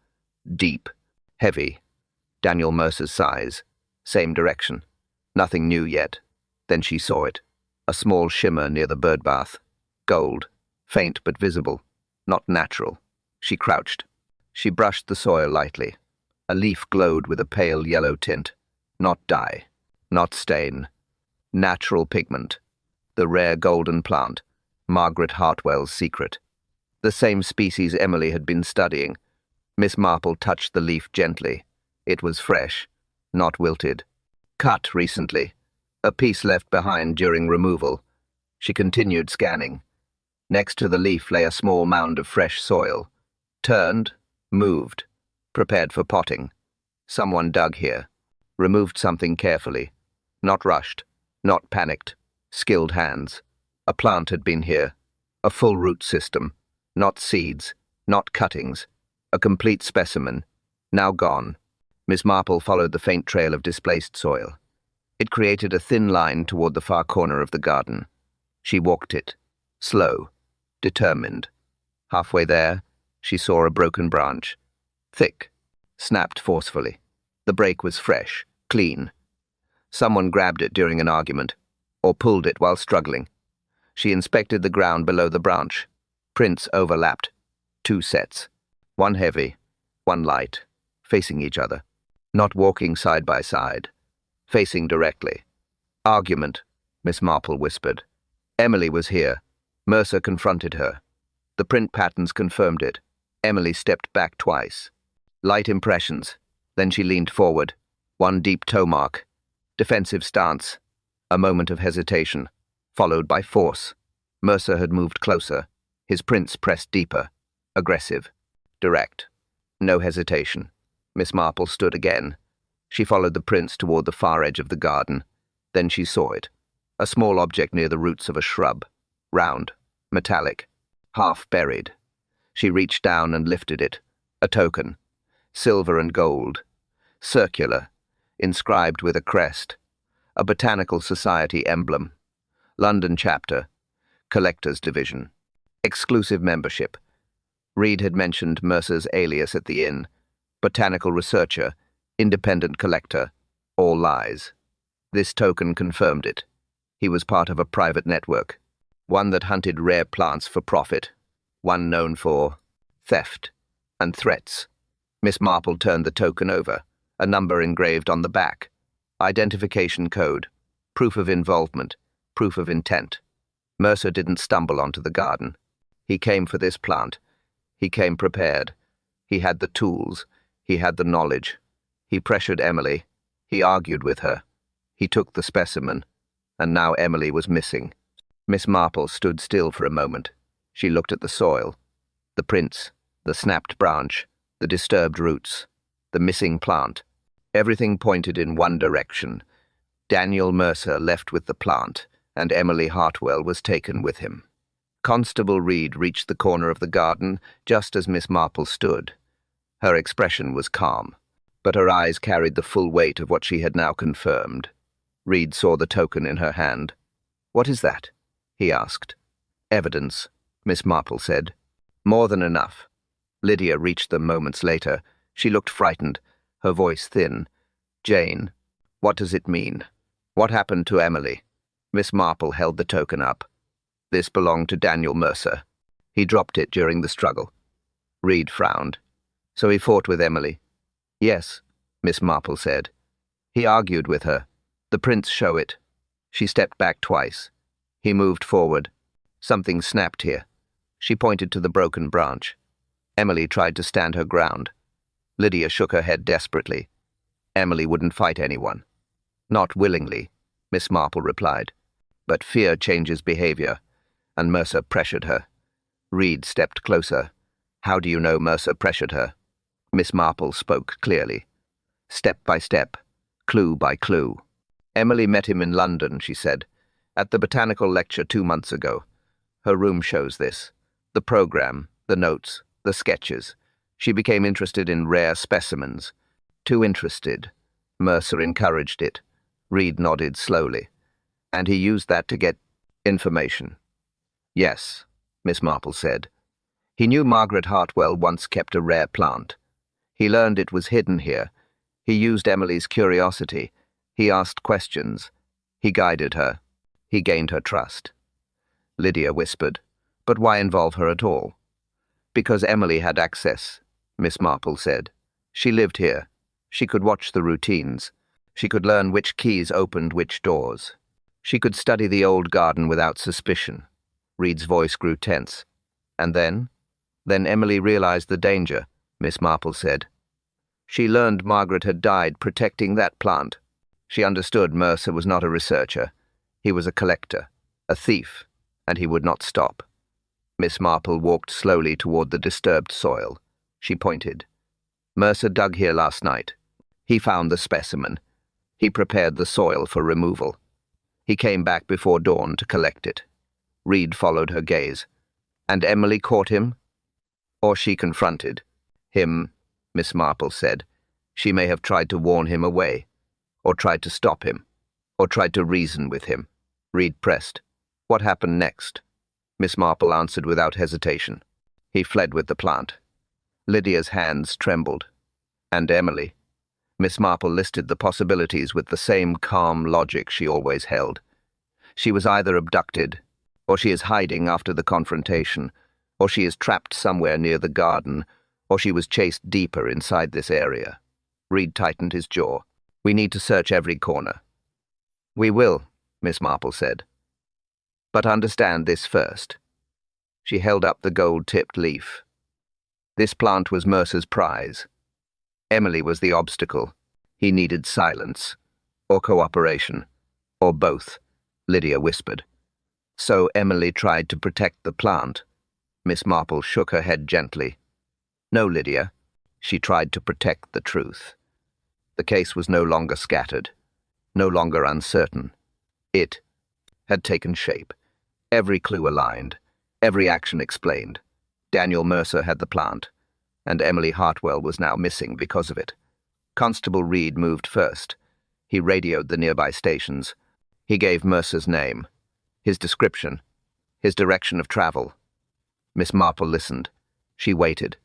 Deep, heavy, Daniel Mercer's size, same direction. Nothing new yet. Then she saw it. A small shimmer near the birdbath. Gold, faint but visible, not natural. She crouched. She brushed the soil lightly. A leaf glowed with a pale yellow tint. Not dye, not stain. Natural pigment. The rare golden plant, Margaret Hartwell's secret. The same species Emily had been studying. Miss Marple touched the leaf gently. It was fresh, not wilted. Cut recently. A piece left behind during removal. She continued scanning. Next to the leaf lay a small mound of fresh soil. Turned, moved, prepared for potting. Someone dug here. Removed something carefully. Not rushed, not panicked. Skilled hands. A plant had been here. A full root system. Not seeds, not cuttings. A complete specimen. Now gone. Miss Marple followed the faint trail of displaced soil. It created a thin line toward the far corner of the garden. She walked it. Slow. Determined. Halfway there, she saw a broken branch. Thick. Snapped forcefully. The break was fresh, clean. Someone grabbed it during an argument, or pulled it while struggling. She inspected the ground below the branch. Prints overlapped. 2 sets. One heavy, one light, facing each other. Not walking side by side. Facing directly. "Argument," Miss Marple whispered. Emily was here. Mercer confronted her. The print patterns confirmed it. Emily stepped back twice. Light impressions. Then she leaned forward. One deep toe mark. Defensive stance. A moment of hesitation, followed by force. Mercer had moved closer. His prints pressed deeper. Aggressive. Direct. No hesitation. Miss Marple stood again. She followed the prints toward the far edge of the garden. Then she saw it. A small object near the roots of a shrub. Round. Metallic. Half buried. She reached down and lifted it. A token. Silver and gold. Circular. Inscribed with a crest. A Botanical Society emblem. London chapter. Collectors Division. Exclusive membership. Reed had mentioned Mercer's alias at the inn. Botanical researcher. Independent collector. All lies. This token confirmed it. He was part of a private network. One that hunted rare plants for profit. One known for theft and threats. Miss Marple turned the token over. A number engraved on the back. Identification code. Proof of involvement. Proof of intent. Mercer didn't stumble onto the garden. He came for this plant. He came prepared. He had the tools. He had the knowledge. He pressured Emily. He argued with her. He took the specimen. And now Emily was missing. Miss Marple stood still for a moment. She looked at the soil. The prints. The snapped branch. The disturbed roots. The missing plant. Everything pointed in one direction. Daniel Mercer left with the plant, and Emily Hartwell was taken with him. Constable Reed reached the corner of the garden just as Miss Marple stood. Her expression was calm, but her eyes carried the full weight of what she had now confirmed. Reed saw the token in her hand. "What is that?" he asked. "Evidence," Miss Marple said. "More than enough." Lydia reached them moments later. She looked frightened, her voice thin. "Jane, what does it mean? What happened to Emily?" Miss Marple held the token up. "This belonged to Daniel Mercer. He dropped it during the struggle." Reed frowned. "So he fought with Emily?" "Yes," Miss Marple said. "He argued with her. The prints show it." She stepped back twice. He moved forward. Something snapped here. She pointed to the broken branch. Emily tried to stand her ground. Lydia shook her head desperately. Emily wouldn't fight anyone. "Not willingly," Miss Marple replied. "But fear changes behavior. and Mercer pressured her. Reed stepped closer. How do you know Mercer pressured her? Miss Marple spoke clearly. Step by step, clue by clue. Emily met him in London, she said, at the botanical lecture 2 months ago. Her room shows this. The program, the notes, the sketches. She became interested in rare specimens. Too interested. Mercer encouraged it. Reed nodded slowly. And he used that to get information. Yes, Miss Marple said. He knew Margaret Hartwell once kept a rare plant. He learned it was hidden here. He used Emily's curiosity. He asked questions. He guided her. He gained her trust. Lydia whispered, but why involve her at all? Because Emily had access, Miss Marple said. She lived here. She could watch the routines. She could learn which keys opened which doors. She could study the old garden without suspicion. Reed's voice grew tense. And then? Then Emily realized the danger, Miss Marple said. She learned Margaret had died protecting that plant. She understood Mercer was not a researcher. He was a collector, a thief, and he would not stop. Miss Marple walked slowly toward the disturbed soil. She pointed. Mercer dug here last night. He found the specimen. He prepared the soil for removal. He came back before dawn to collect it. Reed followed her gaze. And Emily caught him? Or she confronted him, Miss Marple said. She may have tried to warn him away, or tried to stop him, or tried to reason with him. Reed pressed. What happened next? Miss Marple answered without hesitation. He fled with the plant. Lydia's hands trembled. And Emily. Miss Marple listed the possibilities with the same calm logic she always held. She was either abducted, or she is hiding after the confrontation, or she is trapped somewhere near the garden, or she was chased deeper inside this area. Reed tightened his jaw. We need to search every corner. We will, Miss Marple said. But understand this first. She held up the gold-tipped leaf. This plant was Mercer's prize. Emily was the obstacle. He needed silence, or cooperation, or both, Lydia whispered. So Emily tried to protect the plant. Miss Marple shook her head gently. No, Lydia. She tried to protect the truth. The case was no longer scattered, no longer uncertain. It had taken shape. Every clue aligned, every action explained. Daniel Mercer had the plant, and Emily Hartwell was now missing because of it. Constable Reed moved first. He radioed the nearby stations. He gave Mercer's name, his description, his direction of travel. Miss Marple listened. She waited.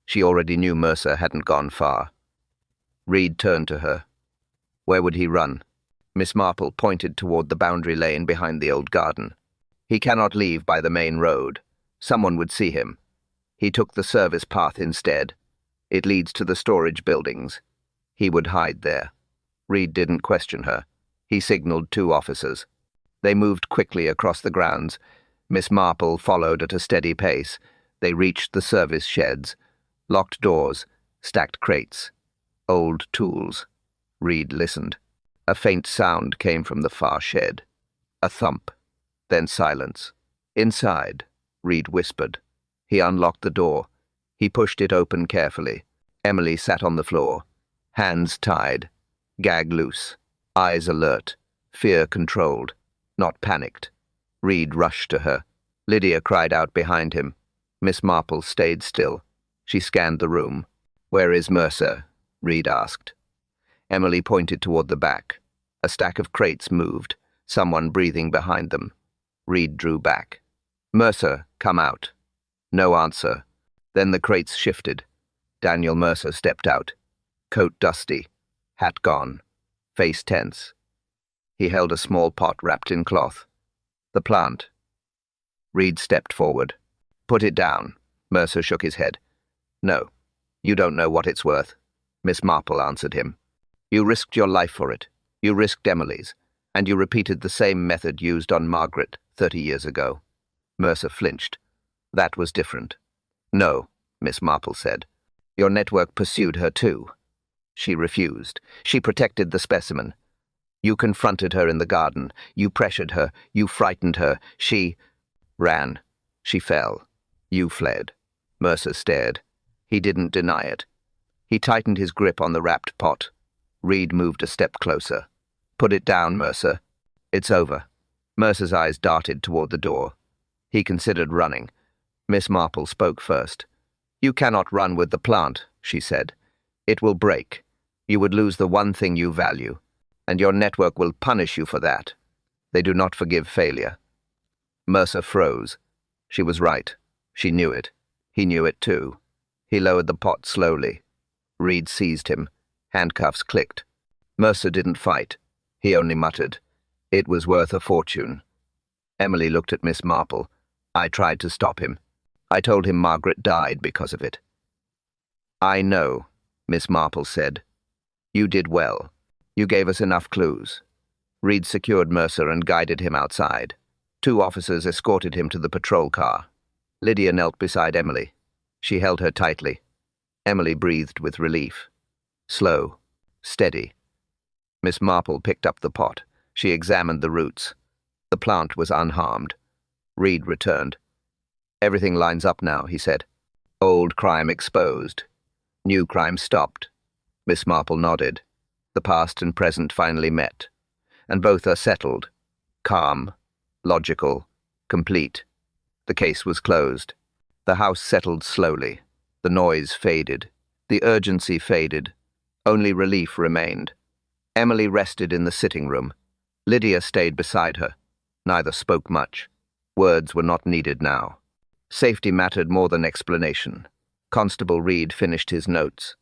She already knew Mercer hadn't gone far. Reed turned to her. Where would he run? Miss Marple pointed toward the boundary lane behind the old garden. He cannot leave by the main road. Someone would see him. He took the service path instead. It leads to the storage buildings. He would hide there. Reed didn't question her. He signaled 2 officers. They moved quickly across the grounds. Miss Marple followed at a steady pace. They reached the service sheds. Locked doors, stacked crates, old tools. Reed listened. A faint sound came from the far shed. A thump, then silence. Inside, Reed whispered. He unlocked the door. He pushed it open carefully. Emily sat on the floor, hands tied, gag loose, eyes alert, fear controlled, not panicked. Reed rushed to her. Lydia cried out behind him. Miss Marple stayed still. She scanned the room. Where is Mercer? Reed asked. Emily pointed toward the back. A stack of crates moved, someone breathing behind them. Reed drew back. Mercer, come out. No answer. Then the crates shifted. Daniel Mercer stepped out. Coat dusty, hat gone, face tense. He held a small pot wrapped in cloth. The plant. Reed stepped forward. Put it down. Mercer shook his head. No, you don't know what it's worth. Miss Marple answered him. You risked your life for it. You risked Emily's. And you repeated the same method used on Margaret 30 years ago. Mercer flinched. That was different. No, Miss Marple said. Your network pursued her too. She refused. She protected the specimen. You confronted her in the garden. You pressured her. You frightened her. She... Ran. She fell. You fled. Mercer stared. He didn't deny it. He tightened his grip on the wrapped pot. Reed moved a step closer. Put it down, Mercer. It's over. Mercer's eyes darted toward the door. He considered running. Miss Marple spoke first. You cannot run with the plant, she said. It will break. You would lose the one thing you value, and your network will punish you for that. They do not forgive failure. Mercer froze. She was right. She knew it. He knew it too. He lowered the pot slowly. Reed seized him. Handcuffs clicked. Mercer didn't fight. He only muttered. It was worth a fortune. Emily looked at Miss Marple. I tried to stop him. I told him Margaret died because of it. I know, Miss Marple said. You did well. You gave us enough clues. Reed secured Mercer and guided him outside. 2 officers escorted him to the patrol car. Lydia knelt beside Emily. She held her tightly. Emily breathed with relief. Slow. Steady. Miss Marple picked up the pot. She examined the roots. The plant was unharmed. Reed returned. Everything lines up now, he said. Old crime exposed. New crime stopped. Miss Marple nodded. The past and present finally met. And both are settled. Calm. Logical. Complete. The case was closed. The house settled slowly. The noise faded. The urgency faded. Only relief remained. Emily rested in the sitting room. Lydia stayed beside her. Neither spoke much. Words were not needed now. Safety mattered more than explanation. Constable Reed finished his notes.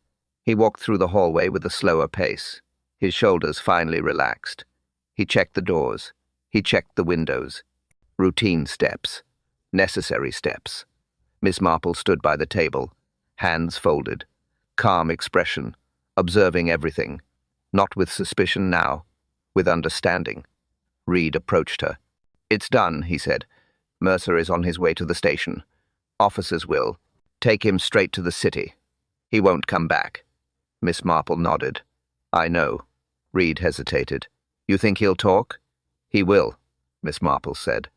He walked through the hallway with a slower pace. His shoulders finally relaxed. He checked the doors. He checked the windows. Routine steps. Necessary steps. Miss Marple stood by the table, hands folded. Calm expression, observing everything. Not with suspicion now, with understanding. Reed approached her. It's done, he said. Mercer is on his way to the station. Officers will take him straight to the city. He won't come back. Miss Marple nodded. I know. Reed hesitated. You think he'll talk? He will, Miss Marple said.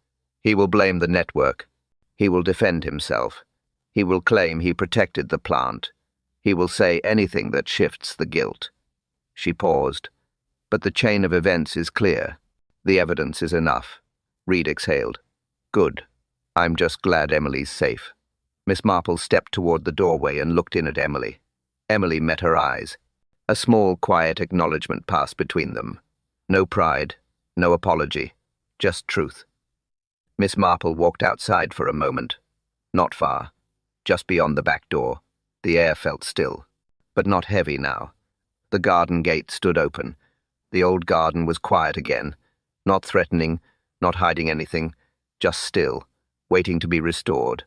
He will blame the network. He will defend himself. He will claim he protected the plant. He will say anything that shifts the guilt. She paused. But the chain of events is clear. The evidence is enough. Reed exhaled. Good. I'm just glad Emily's safe. Miss Marple stepped toward the doorway and looked in at Emily. Emily met her eyes. A small, quiet acknowledgement passed between them. No pride, no apology, just truth. Miss Marple walked outside for a moment. Not far. Just beyond the back door. The air felt still, but not heavy now. The garden gate stood open. The old garden was quiet again, not threatening, not hiding anything, just still, waiting to be restored.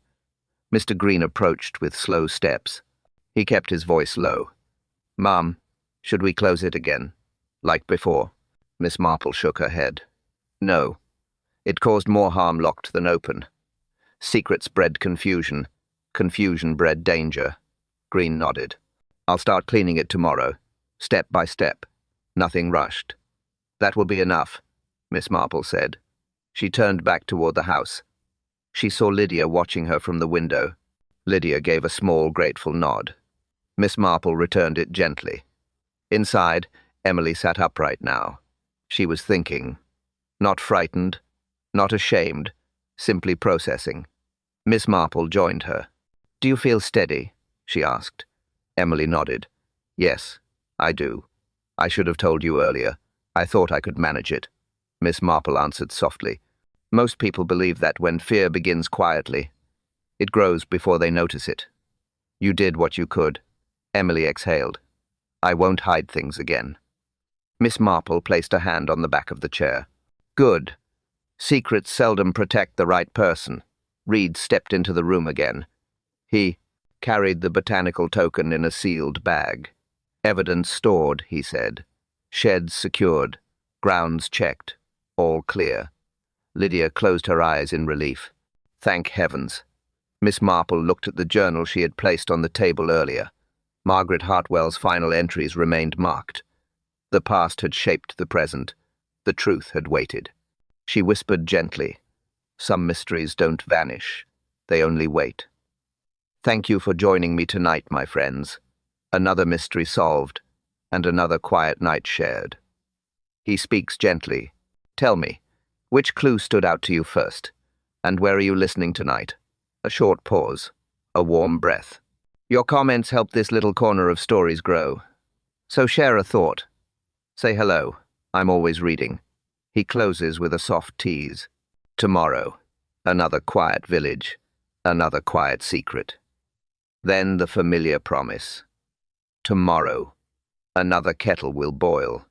Mr. Green approached with slow steps. He kept his voice low. Ma'am, should we close it again? Like before? Miss Marple shook her head. No. It caused more harm locked than open. Secrets bred confusion. Confusion bred danger. Green nodded. I'll start cleaning it tomorrow, step by step. Nothing rushed. That will be enough, Miss Marple said. She turned back toward the house. She saw Lydia watching her from the window. Lydia gave a small, grateful nod. Miss Marple returned it gently. Inside, Emily sat upright now. She was thinking. Not frightened, not ashamed, simply processing. Miss Marple joined her. Do you feel steady? She asked. Emily nodded. Yes, I do. I should have told you earlier. I thought I could manage it. Miss Marple answered softly. Most people believe that when fear begins quietly, it grows before they notice it. You did what you could. Emily exhaled. I won't hide things again. Miss Marple placed a hand on the back of the chair. Good. Secrets seldom protect the right person. Reed stepped into the room again. He carried the botanical token in a sealed bag. Evidence stored, he said. Sheds secured. Grounds checked. All clear. Lydia closed her eyes in relief. Thank heavens. Miss Marple looked at the journal she had placed on the table earlier. Margaret Hartwell's final entries remained marked. The past had shaped the present. The truth had waited. She whispered gently, Some mysteries don't vanish. They only wait. Thank you for joining me tonight, my friends. Another mystery solved, and another quiet night shared. He speaks gently. Tell me, which clue stood out to you first? And where are you listening tonight? A short pause. A warm breath. Your comments help this little corner of stories grow. So share a thought. Say hello. I'm always reading. He closes with a soft tease. Tomorrow, another quiet village, another quiet secret. Then the familiar promise. Tomorrow, another kettle will boil,